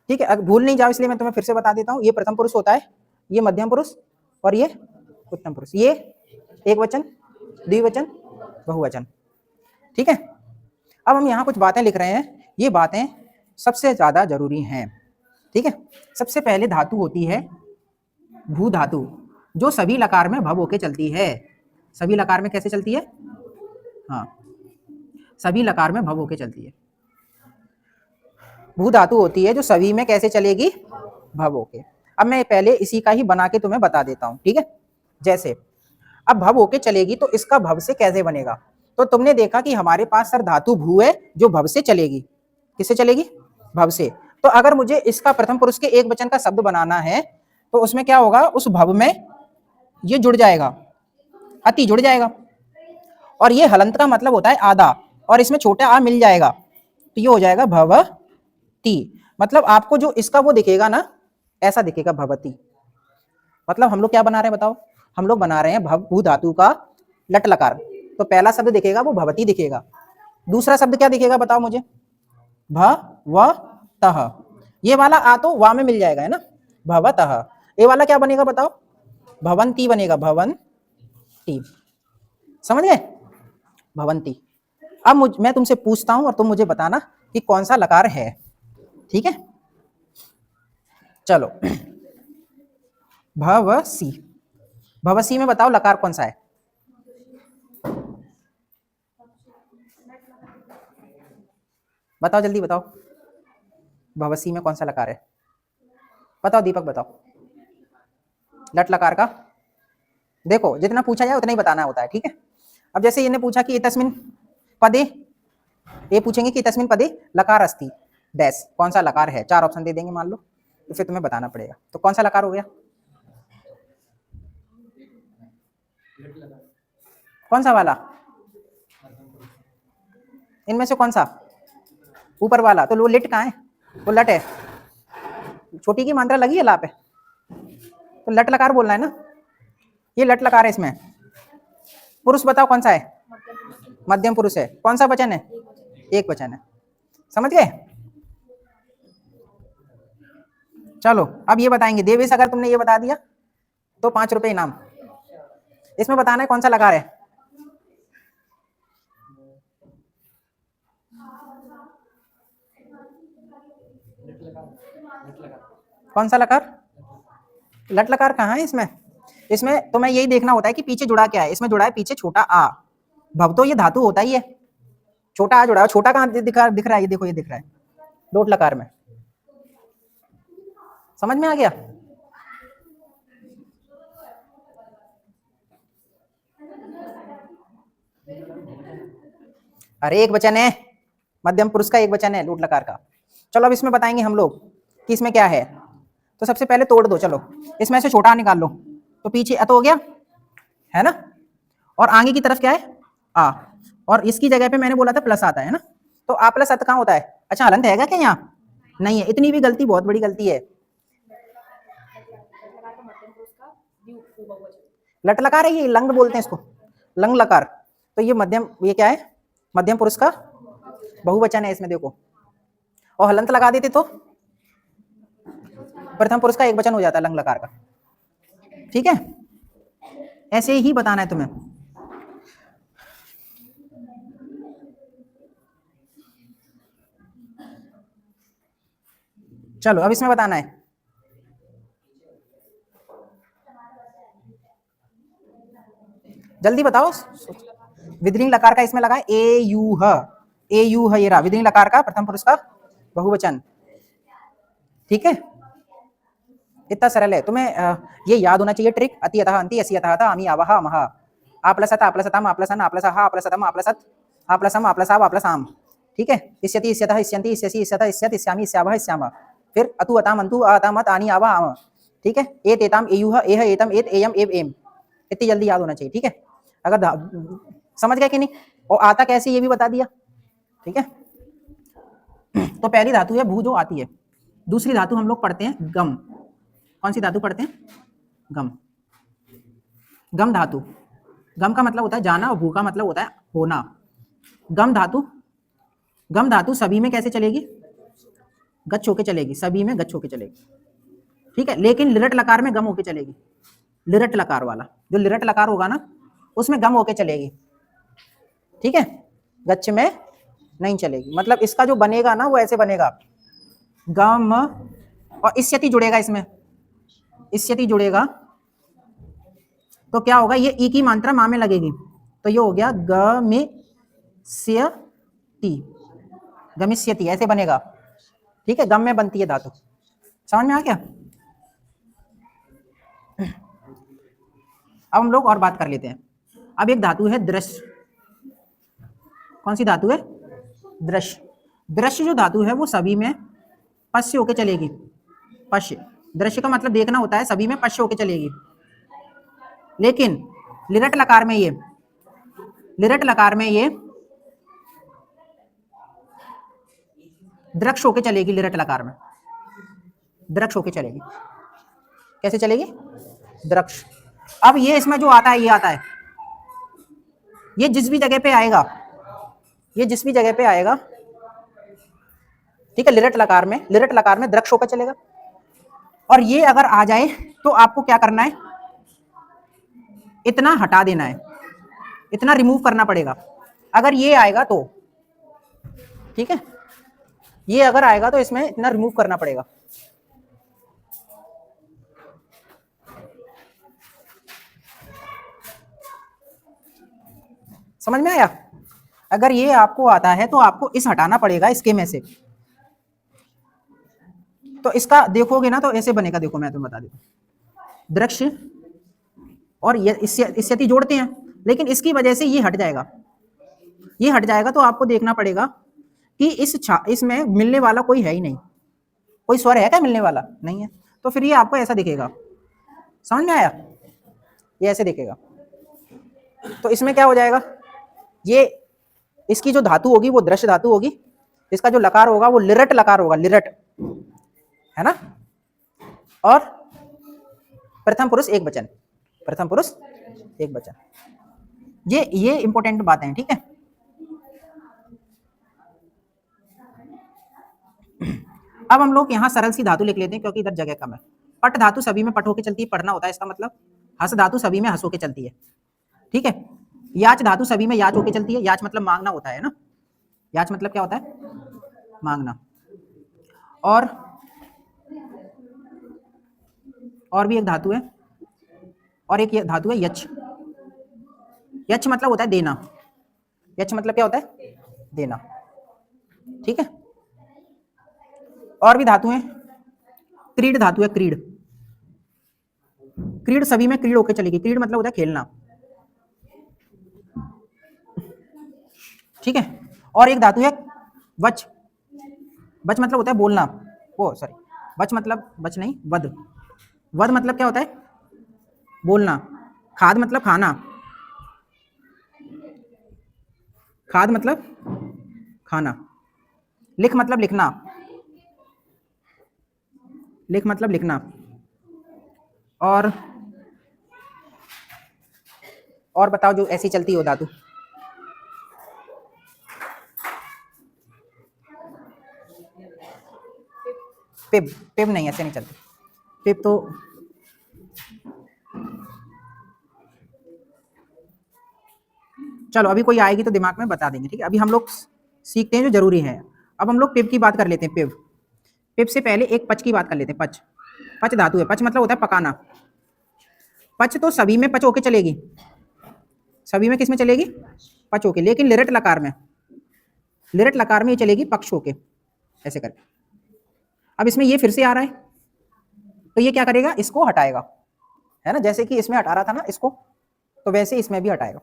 ठीक है, अगर भूल नहीं जाओ इसलिए मैं तुम्हें फिर से बता देता हूँ। ये प्रथम पुरुष होता है, ये मध्यम पुरुष, और ये उत्तम पुरुष। ये एक वचन, द्विवचन, बहुवचन। ठीक है। अब हम यहाँ कुछ बातें लिख रहे हैं, ये बातें सबसे ज्यादा जरूरी हैं। ठीक है। सबसे पहले धातु होती है भू धातु, जो सभी लकार में भव होके चलती है। सभी लकार में कैसे चलती है, हाँ, सभी लकार में भव होके चलती है। भू धातु होती है जो सभी में कैसे चलेगी, भव होके। अब मैं पहले इसी का ही बना के तुम्हें बता देता हूं। ठीक है, जैसे अब भव होके चलेगी तो इसका भव से कैसे बनेगा। तो तुमने देखा कि हमारे पास सर धातु भू है जो भव से चलेगी। किससे चलेगी, भव से। तो अगर मुझे इसका प्रथम पुरुष के एक वचन का शब्द बनाना है तो उसमें क्या होगा, उस भव में ये जुड़ जाएगा, अति जुड़ जाएगा, और ये हलंत का मतलब होता है आधा, और इसमें छोटा आ मिल जाएगा तो ये हो जाएगा भवती। मतलब आपको जो इसका वो दिखेगा ना, ऐसा दिखेगा भवती। मतलब हम लोग क्या बना रहे हैं बताओ, हम लोग बना रहे हैं भव भू धातु का लट लकार। तो पहला शब्द दिखेगा वो भवती दिखेगा, दूसरा शब्द क्या दिखेगा बताओ मुझे, भवतः। ये वाला आ तो वा में मिल जाएगा, है ना, भवतः। ये वाला क्या बनेगा बताओ, भवंती बनेगा, भवंती। समझ गए, भवंती। अब मैं तुमसे पूछता हूं और तुम मुझे बताना कि कौन सा लकार है। ठीक है, चलो। भवसी, भवसी में बताओ लकार कौन सा है, बताओ जल्दी बताओ। भवसी में कौन सा लकार है? बताओ दीपक बताओ। लट लकार का देखो जितना पूछा जाए उतना ही बताना होता है, ठीक है। अब जैसे इन्हें पूछा कि एतस्मिन् पदे, ये पूछेंगे कि एतस्मिन् पदे लकार अस्ति डैश, कौन सा लकार है, 4 ऑप्शन दे देंगे मान लो, तो फिर तुम्हें बताना पड़ेगा। तो कौन सा लकार हो गया? कौन सा वाला? इनमें से कौन सा? ऊपर वाला। तो वो लिट कहाँ है? वो लट है। छोटी की मात्रा लगी है ला पे, तो लट लकार बोलना है ना। ये लट लकार है। इसमें पुरुष बताओ कौन सा है? मध्यम पुरुष है। कौन सा वचन है? एक वचन है। समझ गए? चलो अब ये बताएंगे देवेश, अगर तुमने ये बता दिया तो 5 रुपए इनाम। इसमें बताना है कौन सा लकार है। कौन सा लकार? लट लकार कहाँ है इसमें? इसमें तुम्हें यही देखना होता है कि पीछे जुड़ा क्या है। इसमें जुड़ा है पीछे छोटा आ। भव तो ये धातु होता ही है, छोटा आ जुड़ा है। छोटा कहाँ दिख रहा है? ये देखो, ये दिख रहा है लोट लकार में। समझ में आ गया? अरे एक वचन है, मध्यम पुरुष का एक वचन है लोट लकार का। चलो अब इसमें बताएंगे हम लोग कि इसमें क्या है। तो सबसे पहले तोड़ दो, चलो इसमें से छोटा निकाल लो, तो पीछे अत हो गया है ना, और आगे की तरफ क्या है? आ। और इसकी जगह पे मैंने बोला था प्लस आता है ना, तो आ प्लस अत कहाँ होता है? अच्छा हलंत है क्या यहाँ? नहीं है। इतनी भी गलती बहुत बड़ी गलती है। लट लकार है, ये लंग बोलते हैं इसको, लंग लकार। तो ये मध्यम, ये क्या है? मध्यम पुरुष का बहुवचन है इसमें देखो। और हलंत लगा देते तो प्रथम पुरुष का एक वचन हो जाता है लंग लकार का, ठीक है। ऐसे ही बताना है तुम्हें। चलो अब इसमें बताना है, जल्दी बताओ। विद्रिंग लकार का इसमें लगा ए यू ह, ए यू ह, ये रहा विद्रिंग लकार का प्रथम पुरुष का बहुवचन, ठीक है। इतना सरल है। तुम्हें ये याद होना चाहिए ट्रिक। अति अतः अंति असि अतः अतः आमी आवह अमह, आ प्लस अत, आ प्लस अतम, आ प्लस अन, आ प्लस अह, आ प्लस अतम, आ प्लस अत, आ प्लस अम, आ प्लस आव, आ प्लस आम, ठीक है। इष्यति इष्यतः इष्यन्ति इष्यसि इष्यतः इष्यत इष्यामि इष्यावः इष्यामः, फिर अतु अताम अंतु अताम अत आनी आवह आम, ठीक है। एत एताम एयुह एह एतम एत एयम एव एम। इतनी जल्दी याद होना चाहिए, ठीक है। अगर समझ गए कि नहीं, और आता कैसे ये भी बता दिया, ठीक है। तो पहली धातु है भू जो आती है। दूसरी धातु हम लोग पढ़ते हैं गम। कौन सी धातु पढ़ते हैं? गम। गम धातु, गम का मतलब होता है जाना और भू का मतलब होता है होना। गम धातु, गम धातु सभी में कैसे चलेगी? गच्छ होके चलेगी, सभी में गच्छ होके चलेगी, ठीक है। लेकिन लिरट लकार में गम होके चलेगी। लिरट लकार वाला जो लिरट लकार होगा ना, उसमें गम होके चलेगी, ठीक है। गच्छ में नहीं चलेगी। मतलब इसका जो बनेगा ना वो ऐसे बनेगा, गम, और इष्यति जुड़ेगा इसमें, इष्यति जुड़ेगा, तो क्या होगा? ये ई की मात्रा मा में लगेगी, तो ये हो गया गमिष्यति, गमिष्यति ऐसे बनेगा, ठीक है। गम में बनती है धातु। समझ में आ गया? अब हम लोग और बात कर लेते हैं। अब एक धातु है दृश्य। कौन सी धातु है? दृश्य। दृश्य जो धातु है वो सभी में पश्य होके चलेगी। पश्य, दृश्य का मतलब देखना होता है, सभी में पश्य होके चलेगी। लेकिन लिरट लकार में ये, लिरट लकार में ये द्रक्ष होके चलेगी। लिरट लकार में द्रक्ष होके चलेगी। कैसे चलेगी? द्रक्ष। अब ये इसमें जो आता है, ये आता है, ये जिस भी जगह पे आएगा, ये जिस भी जगह पे आएगा, ठीक है, लिरट लकार में, लिरट लकार में द्रक्ष होकर चलेगा। और ये अगर आ जाए तो आपको क्या करना है? इतना हटा देना है, इतना रिमूव करना पड़ेगा। अगर ये आएगा तो, ठीक है, ये अगर आएगा तो इसमें इतना रिमूव करना पड़ेगा। समझ में आया? अगर ये आपको आता है तो आपको इस हटाना पड़ेगा इसके में से, तो इसका देखोगे ना तो ऐसे बनेगा, देखो मैं तुम्हें बता देता हूं, दृश्य और इस्यति जोड़ते हैं, लेकिन इसकी वजह से ये हट जाएगा, ये हट जाएगा, तो आपको देखना पड़ेगा कि इसमें मिलने वाला कोई है ही नहीं, कोई स्वर है क्या मिलने वाला, नहीं है, तो फिर ये आपको ऐसा दिखेगा। समझ में आया? ये ऐसे दिखेगा। तो इसमें क्या हो जाएगा, ये इसकी जो धातु होगी वो दृश्य धातु होगी, इसका जो लकार होगा वो लिरट लकार होगा, लिरट, है ना। और प्रथम पुरुष एक वचन, प्रथम पुरुष एक वचन, ये इंपॉर्टेंट बातें हैं, ठीक है। अब हम लोग यहाँ सरल सी धातु लिख लेते हैं क्योंकि इधर जगह कम है। पट धातु सभी में पट होके चलती है, पढ़ना होता है इसका मतलब। हस धातु सभी में हस होके चलती है, ठीक है। याच धातु सभी में याच होके चलती है, याच मतलब मांगना होता है ना, याच मतलब क्या होता है, मांगना। और भी एक धातु है, और एक ये धातु है यच, यच मतलब होता है देना, यच मतलब क्या होता है, देना, ठीक है। और भी धातु है, क्रीड धातु है, क्रीड, क्रीड सभी में क्रीड होके चलेगी, क्रीड मतलब होता है खेलना, ठीक है। और एक धातु है वच, वच मतलब होता है बोलना, वो सॉरी, वच मतलब वच नहीं, वद, वद मतलब क्या होता है, बोलना। खाद मतलब खाना, खाद मतलब खाना। लिख मतलब लिखना, लिख मतलब लिखना। और बताओ जो ऐसी चलती हो धातु। पिब, पिब नहीं, ऐसे नहीं चलती पिब तो, चलो अभी कोई आएगी तो दिमाग में बता देंगे, ठीक है। अभी हम लोग सीखते हैं जो जरूरी है। अब हम लोग पिब की बात कर लेते हैं, पिब, पिब से पहले एक पच की बात कर लेते हैं, पच, पच धातु है, पच मतलब होता है पकाना। पच तो सभी में पच होके चलेगी, सभी में किस में चलेगी, पच होके, लेकिन लिरट लकार में, लिरट लकार में ये चलेगी पक्ष होके, ऐसे करके। अब इसमें ये फिर से आ रहा है, तो ये क्या करेगा, इसको हटाएगा, है ना, जैसे कि इसमें हटा रहा था ना इसको, तो वैसे इसमें भी हटाएगा,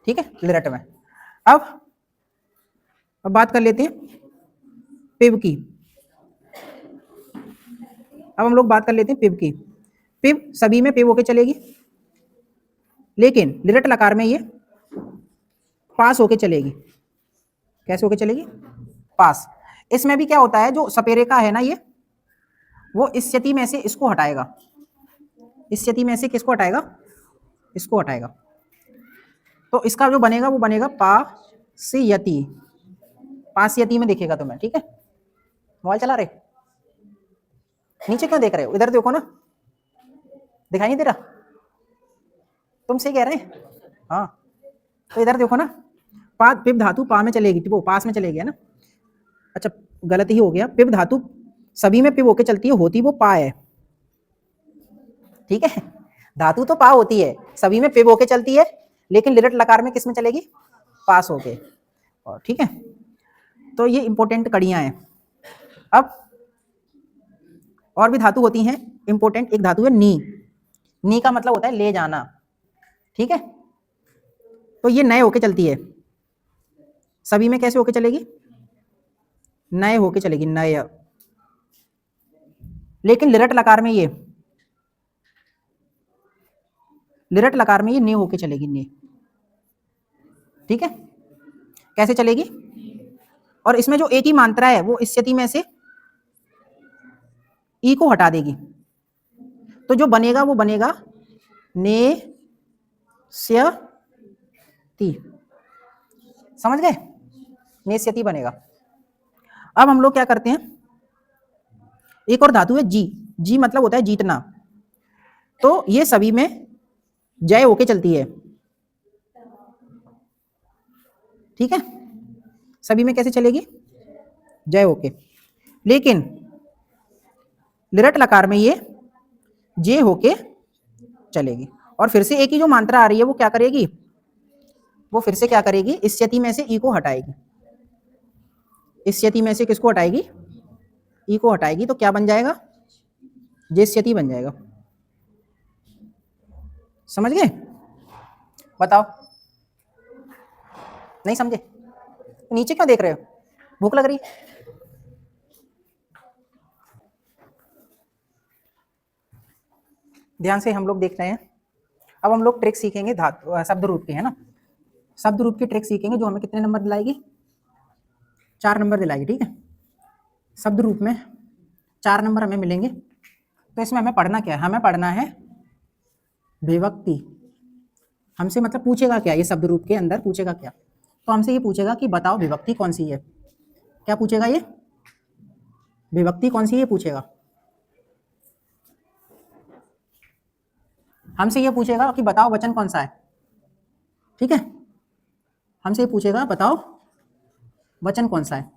ठीक है, लिरट में। अब बात कर लेते हैं पिब की। अब हम लोग बात कर लेते हैं पिब की। पिब सभी में पिब होके चलेगी, लेकिन लिरट लकार में ये पास होके चलेगी। कैसे होके चलेगी, पास। इसमें भी क्या होता है, जो सपेरे का है ना ये, वो इस स्थिति में से इसको हटाएगा, इस स्थिति में से किसको हटाएगा, इसको हटाएगा। तो इसका जो बनेगा वो बनेगा पास्यति, पास्यति में दिखेगा तुम्हें, ठीक है। मोबाइल चला रहे, नीचे क्यों देख रहे हो, इधर देखो ना, दिखाई नहीं दे रहा, तुम सही कह रहे हैं, हाँ, तो इधर देखो ना, पा, पिब धातु पा में चलेगी, वो पास में चलेगी, है ना। अच्छा गलत ही हो गया, पिब धातु सभी में पिब होके चलती है, होती वो पा है, ठीक है। धातु तो पा होती है, सभी में पिब होके चलती है, लेकिन लिरट लकार में किस में चलेगी, पास होके, और ठीक है। तो ये इंपॉर्टेंट कड़ियां हैं। अब और भी धातु होती हैं इंपॉर्टेंट, एक धातु है नी, नी का मतलब होता है ले जाना, ठीक है। तो ये नए होके चलती है, सभी में कैसे होके चलेगी, नए होके चलेगी, नए, लेकिन लिरट लकार में ये, लिरट लकार में ये ने होके चलेगी, ने, ठीक है। कैसे चलेगी, और इसमें जो एक ही मात्रा है वो इस स्थिति में से ई को हटा देगी, तो जो बनेगा वो बनेगा ने स्यति, समझ गए, नेस्यति बनेगा। अब हम लोग क्या करते हैं, एक और धातु है जी, जी मतलब होता है जीतना, तो ये सभी में जय होके चलती है, ठीक है, सभी में कैसे चलेगी, जय होके, लेकिन लिरट लकार में ये जे होके चलेगी। और फिर से एक ही जो मात्रा आ रही है वो क्या करेगी, वो फिर से क्या करेगी, इस स्थिति में से ई को हटाएगी, इस स्थिति में से किसको हटाएगी, ई को हटाएगी तो क्या बन जाएगा, जेष्यति बन जाएगा। समझ गए? बताओ, नहीं समझे? नीचे क्यों देख रहे हो, भूख लग रही? ध्यान से हम लोग देख रहे हैं। अब हम लोग ट्रिक सीखेंगे धातु शब्द रूप के, है ना। शब्द रूप की ट्रिक सीखेंगे जो हमें कितने नंबर दिलाएगी, 4 नंबर दिलाएगी, ठीक है। शब्द रूप में 4 नंबर हमें मिलेंगे। तो इसमें हमें पढ़ना क्या है, हमें पढ़ना है विभक्ति। हमसे मतलब पूछेगा क्या, ये शब्द रूप के अंदर पूछेगा क्या, तो हमसे ये पूछेगा कि बताओ विभक्ति कौन सी है। क्या पूछेगा ये, विभक्ति कौन सी है, ये पूछेगा। हमसे ये पूछेगा कि बताओ वचन कौन सा है, ठीक है। हमसे ये पूछेगा बताओ वचन कौन सा है,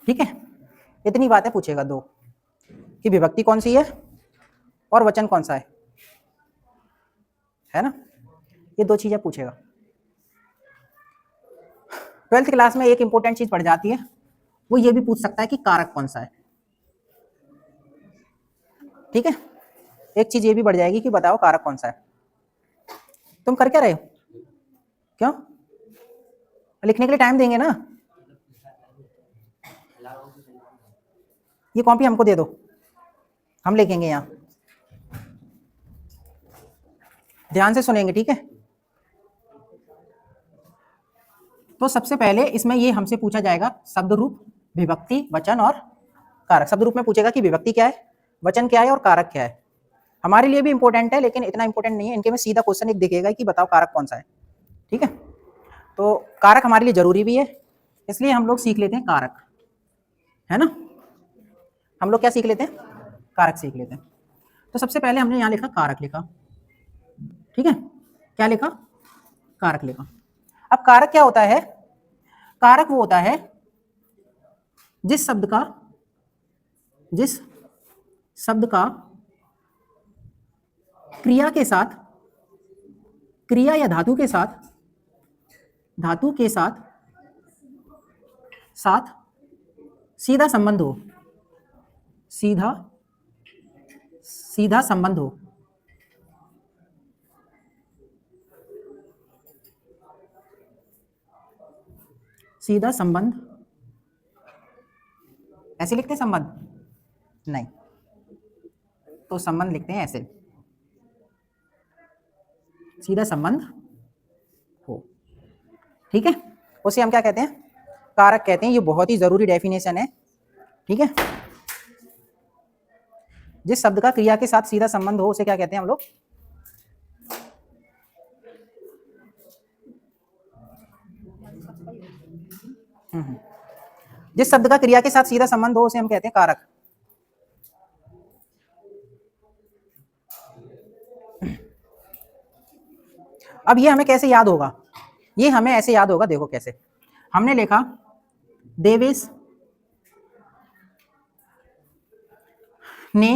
ठीक है। इतनी बातें पूछेगा, 2, कि विभक्ति कौन सी है और वचन कौन सा है ना। ये 2 चीजें पूछेगा। 12th क्लास में एक इंपॉर्टेंट चीज पढ़ जाती है, वो ये भी पूछ सकता है कि कारक कौन सा है, ठीक है। एक चीज ये भी बढ़ जाएगी कि बताओ कारक कौन सा है। तुम कर क्या रहे हो, क्यों? लिखने के लिए टाइम देंगे ना, ये कॉपी हमको दे दो, हम लिखेंगे यहाँ, ध्यान से सुनेंगे, ठीक है। तो सबसे पहले इसमें ये हमसे पूछा जाएगा शब्द रूप, विभक्ति, वचन और कारक। शब्द रूप में पूछेगा कि विभक्ति क्या है, वचन क्या है और कारक क्या है। हमारे लिए भी इंपॉर्टेंट है लेकिन इतना इंपॉर्टेंट नहीं है, इनके में सीधा क्वेश्चन एक दिखेगा कि बताओ कारक कौन सा है, ठीक है। तो कारक हमारे लिए जरूरी भी है, इसलिए हम लोग सीख लेते हैं कारक, है ना। हम लोग क्या सीख लेते हैं, कारक सीख लेते हैं। तो सबसे पहले हमने यहाँ लिखा कारक लिखा, ठीक है। क्या लिखा, कारक लिखा। अब कारक क्या होता है, कारक वो होता है जिस शब्द का क्रिया के साथ, क्रिया या धातु के साथ सीधा संबंध हो, सीधा संबंध हो। सीधा संबंध, ऐसे लिखते हैं संबंध, नहीं तो संबंध लिखते हैं ऐसे, सीधा संबंध हो, ठीक है। उसे हम क्या कहते हैं, कारक कहते हैं। ये बहुत ही जरूरी डेफिनेशन है, ठीक है। जिस शब्द का क्रिया के साथ सीधा संबंध हो उसे क्या कहते हैं हम लोग, जिस शब्द का क्रिया के साथ सीधा संबंध हो उसे हम कहते हैं कारक। अब ये हमें कैसे याद होगा, ये हमें ऐसे याद होगा, देखो कैसे। हमने लिखा देवेश ने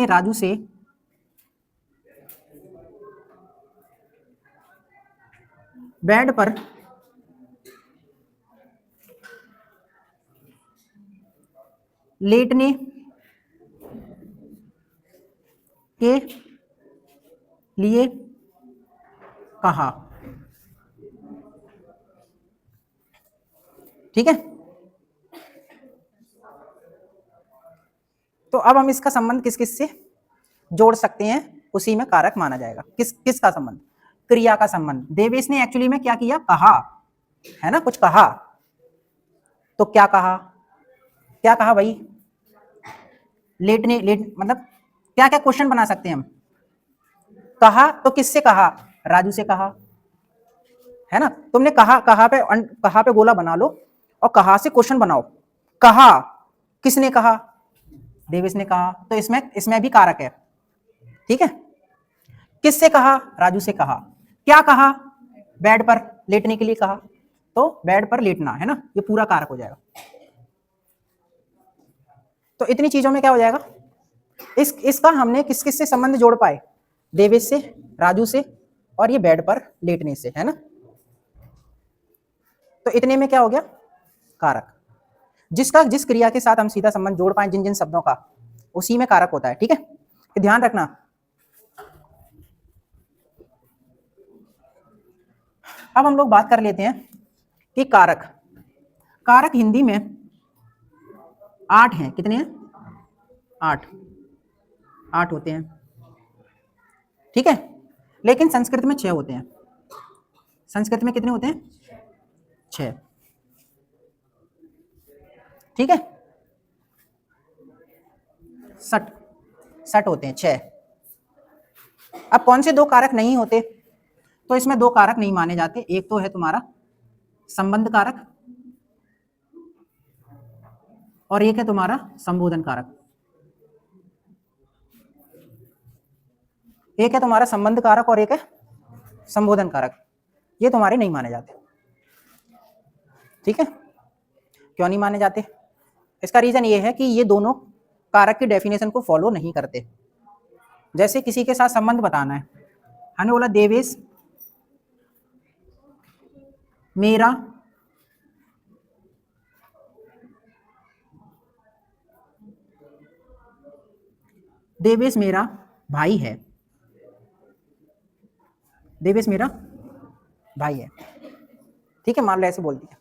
राजू से बेड पर लेटने के लिए कहा, ठीक है। तो अब हम इसका संबंध किस किस से जोड़ सकते हैं, उसी में कारक माना जाएगा। किसका संबंध, क्रिया का संबंध। देवेश ने एक्चुअली में क्या किया, कहा, है ना, कुछ कहा। तो क्या कहा भाई, लेट मतलब क्या क्या क्वेश्चन बना सकते हैं हम। कहा तो किससे कहा, राजू से कहा, है ना। तुमने कहा पे गोला बना लो और कहा से क्वेश्चन बनाओ। कहा, किसने कहा, देवेश ने कहा, तो इसमें भी कारक है, ठीक है। किससे कहा, राजू से कहा। क्या कहा, बेड पर लेटने के लिए कहा, तो बेड पर लेटना, है ना, ये पूरा कारक हो जाएगा। तो इतनी चीजों में क्या हो जाएगा, इसका हमने किस किस से संबंध जोड़ पाए, देवेश से, राजू से, और ये बेड पर लेटने से, है ना। तो इतने में क्या हो गया, कारक। जिसका जिस क्रिया के साथ हम सीधा संबंध जोड़ पाए जिन जिन शब्दों का, उसी में कारक होता है, ठीक है, ये ध्यान रखना। अब हम लोग बात कर लेते हैं कि कारक, कारक हिंदी में 8 हैं, कितने हैं, 8 होते हैं, ठीक है, लेकिन संस्कृत में 6 होते हैं। संस्कृत में कितने होते हैं, 6, ठीक है, 60 होते हैं, 6। अब कौन से 2 कारक नहीं होते, तो इसमें 2 कारक नहीं माने जाते। एक तो है तुम्हारा संबंध कारक और एक है तुम्हारा संबोधन कारक। एक है तुम्हारा संबंध कारक और एक है संबोधन कारक, ये तुम्हारे नहीं माने जाते, ठीक है। क्यों नहीं माने जाते, इसका रीजन ये है कि ये दोनों कारक की डेफिनेशन को फॉलो नहीं करते। जैसे किसी के साथ संबंध बताना है, हमने बोला देवेश मेरा देवेश मेरा भाई है, देवेश मेरा भाई है, ठीक है, मान लो ऐसे बोल दिया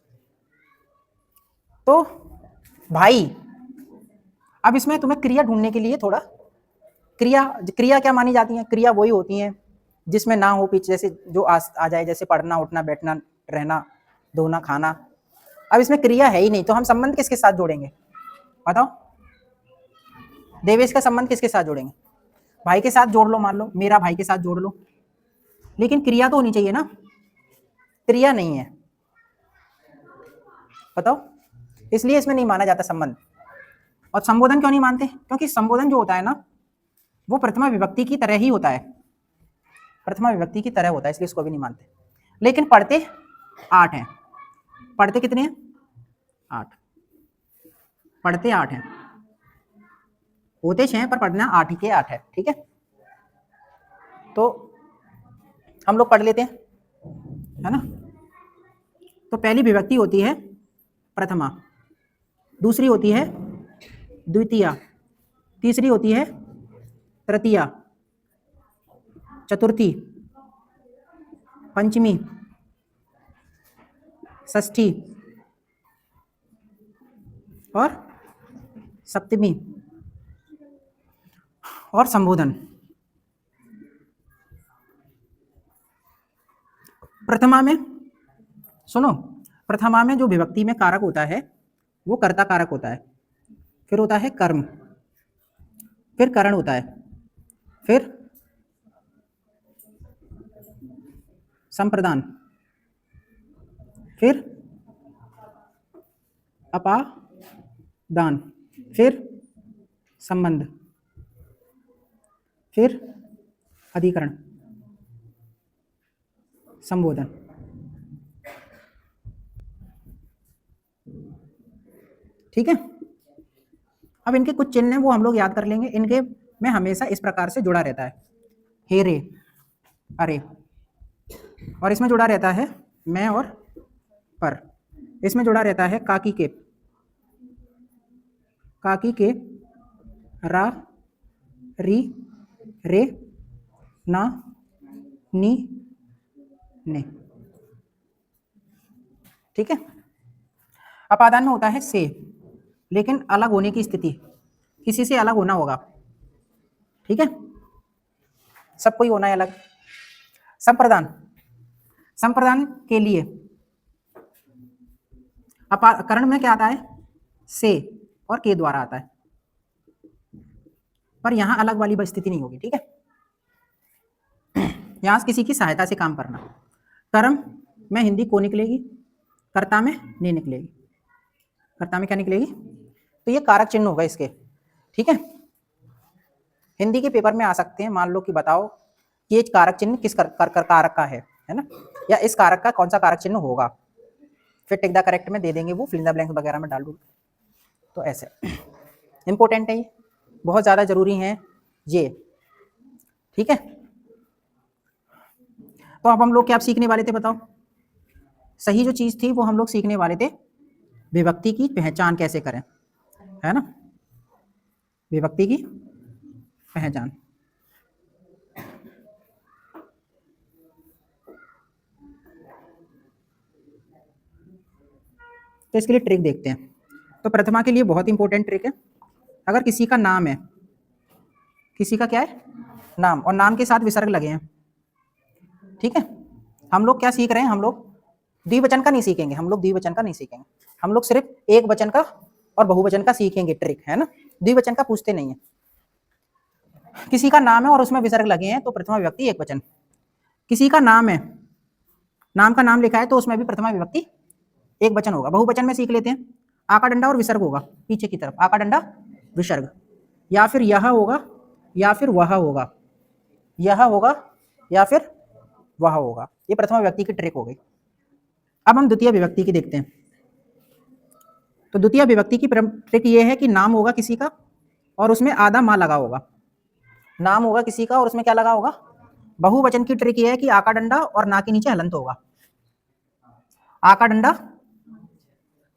तो भाई। अब इसमें तुम्हें क्रिया ढूंढने के लिए थोड़ा, क्रिया क्या मानी जाती है, क्रिया वही होती हैं जिसमें ना हो पीछे, जैसे जो आ जाए, जैसे पढ़ना, उठना, बैठना, रहना, धोना, खाना। अब इसमें क्रिया है ही नहीं, तो हम संबंध किसके साथ जोड़ेंगे, बताओ। देवेश का संबंध किसके साथ जोड़ेंगे, भाई के साथ जोड़ लो, मान लो मेरा भाई के साथ जोड़ लो, लेकिन क्रिया तो होनी चाहिए ना, क्रिया नहीं है, बताओ, इसलिए इसमें नहीं माना जाता संबंध। और संबोधन क्यों नहीं मानते, क्योंकि संबोधन जो होता है ना, वो प्रथमा विभक्ति की तरह ही होता है, प्रथमा विभक्ति की तरह होता है, इसलिए इसको भी नहीं मानते। लेकिन पढ़ते 8 हैं, पढ़ते कितने हैं, 8, पढ़ते 8 हैं, होते 6 हैं पर पढ़ना 8 ही के 8 है, ठीक है। तो हम लोग पढ़ लेते हैं, है ना। तो पहली विभक्ति होती है प्रथमा, दूसरी होती है द्वितीया, तीसरी होती है तृतीया, चतुर्थी, पंचमी, षष्ठी और सप्तमी, और संबोधन। प्रथमा में सुनो, प्रथमा में जो विभक्ति में कारक होता है वो कर्ता कारक होता है, फिर होता है कर्म, फिर करण होता है, फिर संप्रदान, फिर अपादान, फिर संबंध, फिर अधिकरण, संबोधन, ठीक है। अब इनके कुछ चिन्ह हैं वो हम लोग याद कर लेंगे, इनके में हमेशा इस प्रकार से जुड़ा रहता है, हे रे, अरे, और इसमें जुड़ा रहता है मैं और पर, इसमें जुड़ा रहता है काकी के, रा, री, रे, ना, नी, ने, ठीक है। अपादान में होता है से, लेकिन अलग होने की स्थिति, किसी से अलग होना होगा, ठीक है, सबको ही होना है अलग। संप्रदान, संप्रदान के लिए करण में क्या आता है, से और के द्वारा आता है, पर यहां अलग वाली स्थिति नहीं होगी, ठीक है। यहां किसी की सहायता से काम करना। कर्म में हिंदी को निकलेगी, कर्ता में ने निकलेगी, कर्ता में क्या निकलेगी, तो ये कारक चिन्ह होगा इसके, ठीक है। हिंदी के पेपर में आ सकते हैं, मान लो कि बताओ कि ये कारक चिन्ह किस कारक का है ना, या इस कारक का कौन सा कारक चिन्ह होगा, फिर टिक द करेक्ट में दे देंगे, वो फिल इन द ब्लैंक्स वगैरह में डाल दूँ, तो ऐसे इंपॉर्टेंट है ये, बहुत ज़्यादा जरूरी हैं ये, ठीक है। तो अब हम लोग क्या सीखने वाले थे बताओ? सही जो चीज़ थी वो हम लोग सीखने वाले थे विभक्ति की पहचान कैसे करें, है ना, विभक्ति की पहचान। तो इसके लिए ट्रिक देखते हैं। तो प्रथमा के लिए बहुत इंपॉर्टेंट ट्रिक है, अगर किसी का नाम है, किसी का क्या है नाम, और नाम के साथ विसर्ग लगे हैं, ठीक है। हम लोग क्या सीख रहे हैं, हम लोग द्विवचन का नहीं सीखेंगे, हम लोग द्विवचन का नहीं सीखेंगे, हम लोग सिर्फ एक वचन का और बहुवचन का सीखेंगे ट्रिक, है ना। द्विवचन का पूछते नहीं है। किसी का नाम है और उसमें विसर्ग लगे हैं तो प्रथमा विभक्ति एक वचन। किसी का नाम है, नाम का नाम लिखा है तो उसमें भी प्रथमा विभक्ति एक वचन होगा। बहुवचन में सीख लेते हैं, आका डंडा और विसर्ग होगा पीछे की तरफ, आका डंडा विसर्ग, या फिर यह होगा या फिर वह होगा, यह होगा या फिर वह होगा। ये प्रथमा विभक्ति की ट्रिक हो गई। अब हम द्वितीय विभक्ति की देखते हैं। तो द्वितीय विभक्ति की ट्रिक ये है कि नाम होगा किसी का और उसमें आधा माँ लगा होगा, नाम होगा किसी का और उसमें क्या लगा होगा। बहुवचन की ट्रिक ये है कि आका डंडा और ना के नीचे हलंत होगा, आका डंडा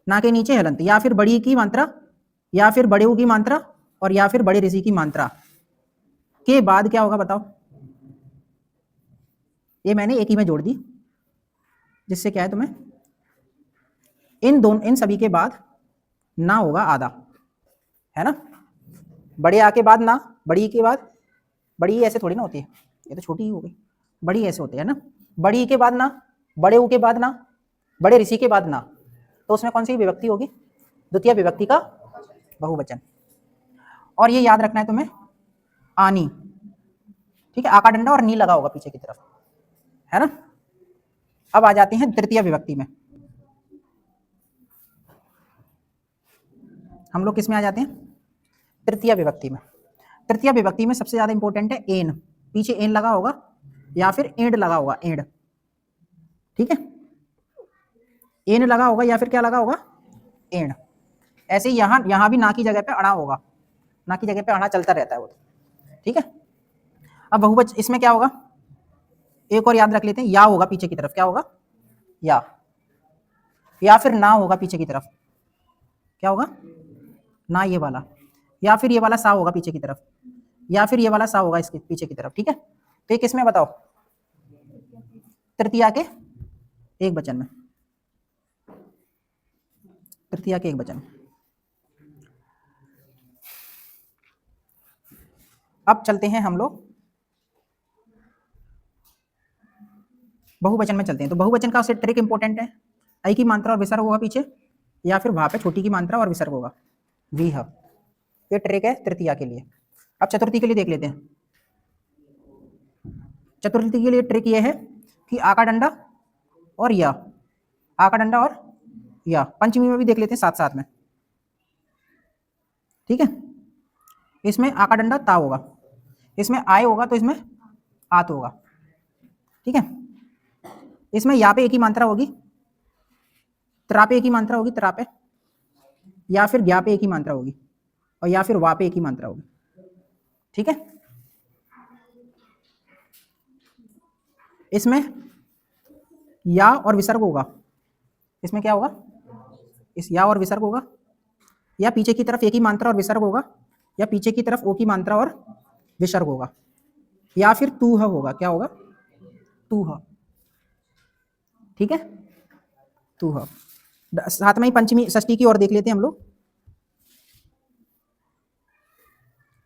ना के नीचे हलंत, या फिर बड़ी की मात्रा या फिर बड़े की मात्रा और या फिर बड़े ऋषि की मात्रा के बाद क्या होगा बताओ। ये मैंने एक ही में जोड़ दी, जिससे क्या है तुम्हें इन सभी के बाद ना होगा आधा, है ना। बड़े आ के बाद ना, बड़ी के बाद, बड़ी ऐसे थोड़ी ना होती है, ये तो छोटी ही हो गई, बड़ी ऐसे होती है ना। बड़ी के बाद ना, बड़े ऊ के बाद ना, बड़े ऋषि के बाद ना, तो उसमें कौन सी विभक्ति होगी, द्वितीय विभक्ति का बहुवचन। और ये याद रखना है तुम्हें, आनी, ठीक है, आका डंडा और नी लगा होगा पीछे की तरफ, है ना। अब आ जाते हैं तृतीय विभक्ति में। हम लोग किस में आ जाते हैं, तृतीय विभक्ति में। तृतीय विभक्ति में सबसे ज्यादा इंपॉर्टेंट है एन, पीछे एन लगा होगा या फिर एंड लगा होगा, एंड, ठीक है, एन लगा होगा या फिर क्या लगा होगा, एंड। ऐसे ही यहां भी ना की जगह पे अड़ा होगा, ना की जगह पे अड़ा चलता रहता है वो, ठीक है। अब बहुवचन इसमें क्या होगा, एक और याद रख लेते हैं, या होगा पीछे की तरफ, क्या होगा, या फिर ना होगा पीछे की तरफ, क्या होगा, ना ये वाला, या फिर ये वाला सा होगा पीछे की तरफ, या फिर ये वाला सा होगा इसके पीछे की तरफ, ठीक है। तो ये किसमें बताओ, तृतीया के एक वचन में, तृतीया के एक वचन। अब चलते हैं हम लोग बहुवचन में चलते हैं। तो बहुवचन का ट्रिक इंपॉर्टेंट है, आई की मात्रा और विसर्ग होगा पीछे, या फिर वहां पे छोटी की मात्रा और विसर्ग होगा, वीह। ये ट्रिक है तृतीया के लिए। अब चतुर्थी के लिए देख लेते हैं। चतुर्थी के लिए ट्रिक ये है कि आका डंडा और या, आका डंडा और या। पंचमी में भी देख लेते हैं साथ साथ में, ठीक है। इसमें आका डंडा ता होगा, इसमें आय होगा तो इसमें आत होगा, ठीक है। इसमें या पे एक ही मात्रा होगी, त्रा पे एक ही मात्रा होगी, त्रा पे, या फिर ज्ञा पे एक ही मात्रा होगी, और या फिर वा पे एक ही मात्रा होगी, ठीक है। इसमें या और विसर्ग होगा, इसमें क्या होगा, इस या और विसर्ग होगा, या पीछे की तरफ एक ही मात्रा और विसर्ग होगा, या पीछे की तरफ ओ की मात्रा और विसर्ग होगा, या फिर तूह होगा, क्या होगा, तूह, ठीक है, तूह। साथ में ही पंचमी षष्ठी की ओर देख लेते हैं हम लोग,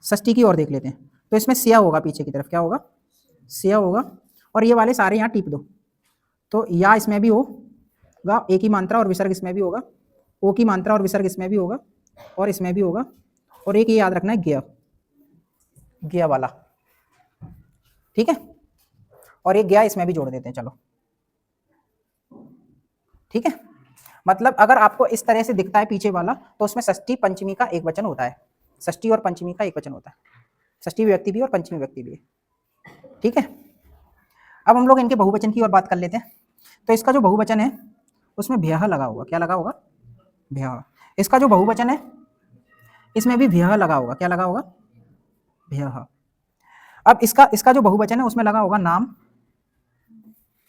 षष्ठी की ओर देख लेते हैं। तो इसमें सिया होगा पीछे की तरफ, क्या होगा, सिया होगा, और ये वाले सारे यहाँ टिप दो। तो या इसमें भी होगा एक ही मात्रा और विसर्ग इसमें भी होगा, ओ की मात्रा और विसर्ग इसमें भी होगा और इसमें भी होगा, और एक ये याद रखना है ज्ञ, ज्ञ वाला, ठीक है। और एक ज्ञ इसमें भी जोड़ देते हैं, चलो, ठीक है। मतलब अगर आपको इस तरह से दिखता है पीछे वाला, तो उसमें षष्ठी पंचमी का एक वचन होता है, षष्ठी और पंचमी का एक वचन होता है, षष्ठी विभक्ति भी और पंचमी विभक्ति भी, ठीक है। अब हम लोग इनके बहुवचन की ओर बात कर लेते हैं। तो इसका जो बहुवचन है उसमें भ्यः लगा होगा, क्या लगा होगा, भ्यः। इसका जो बहुवचन है इसमें भी भ्यः लगा होगा, क्या लगा होगा, भ्यः। अब इसका जो बहुवचन है उसमें लगा होगा नाम,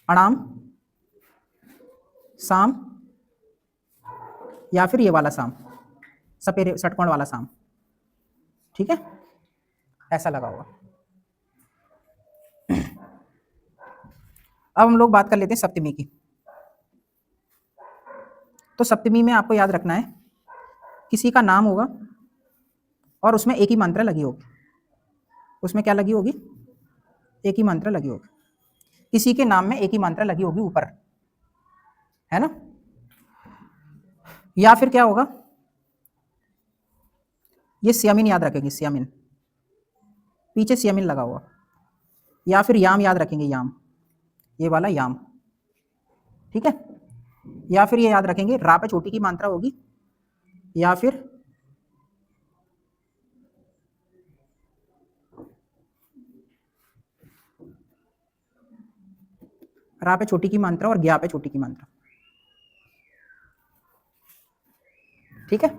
अणाम, साम, या फिर ये वाला साम, सपेरे षटकोण वाला साम, ठीक है, ऐसा लगा होगा। अब हम लोग बात कर लेते हैं सप्तमी की। तो सप्तमी में आपको याद रखना है, किसी का नाम होगा और उसमें एक ही मात्रा लगी होगी। उसमें क्या लगी होगी? एक ही मात्रा लगी होगी। किसी के नाम में एक ही मात्रा लगी होगी ऊपर, है ना। या फिर क्या होगा, ये स्यामिन याद रखेंगे, स्यामिन, पीछे स्यामिन लगा हुआ। या फिर याम याद रखेंगे, याम, ये वाला याम, ठीक है। या फिर ये याद रखेंगे रा पे छोटी की मात्रा होगी, या फिर रा पे छोटी की मात्रा और ज्ञा पे छोटी की मात्रा, ठीक है।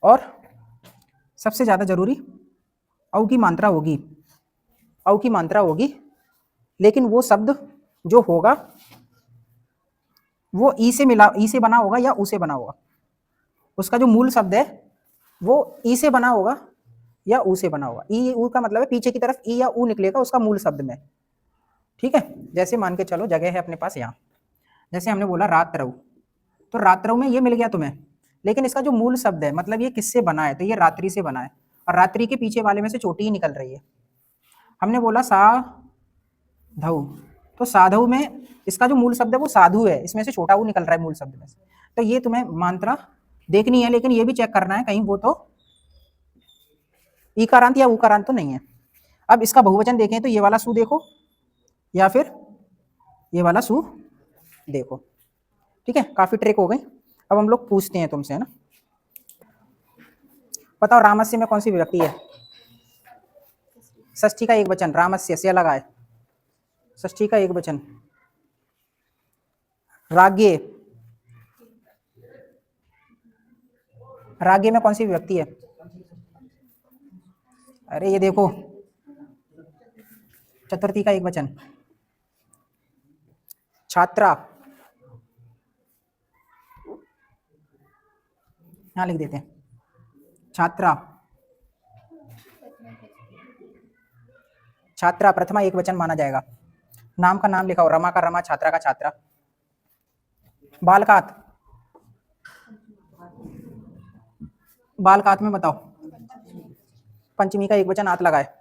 और सबसे ज्यादा जरूरी औ की मात्रा होगी, औ की मात्रा होगी, लेकिन वो शब्द जो होगा वो ई से मिला, ई से बना होगा या ऊ से बना होगा। उसका जो मूल शब्द है वो ई से बना होगा या ऊ से बना होगा। ई ऊ का मतलब है पीछे की तरफ ई या ऊ निकलेगा उसका मूल शब्द में, ठीक है। जैसे मान के चलो जगह है अपने पास यहाँ, जैसे हमने बोला रात्रौ, तो रात्रौ में ये मिल गया तुम्हें, लेकिन इसका जो मूल शब्द है मतलब ये किससे बना है, तो ये रात्रि से बना है, और रात्रि के पीछे वाले में से चोटी ही निकल रही है। हमने बोला साधु, तो साधु में इसका जो मूल शब्द है वो साधु है, इसमें से छोटा ऊ निकल रहा है मूल शब्द में से। तो ये तुम्हें मात्रा देखनी है, लेकिन ये भी चेक करना है कहीं वो तो ईकारांत या उकारांत तो नहीं है। अब इसका बहुवचन देखें तो ये वाला सु देखो या फिर ये वाला सु देखो, ठीक है। काफी ट्रिक हो गई। अब हम लोग पूछते हैं तुमसे, है ना, बताओ रामस्य में कौन सी विभक्ति है? षष्ठी का एक वचन, रामस्य से लगा है, षष्ठी का एक वचन। राज्ञे, राज्ञे में कौन सी विभक्ति है? अरे ये देखो, चतुर्थी का एक वचन। छात्रा, यहां लिख देते हैं छात्रा, छात्रा प्रथमा एक वचन माना जाएगा। नाम का नाम लिखा हो, रमा का रमा, छात्रा का छात्रा। बालकात, बालकात में बताओ, पंचमी का एक वचन आत लगा है,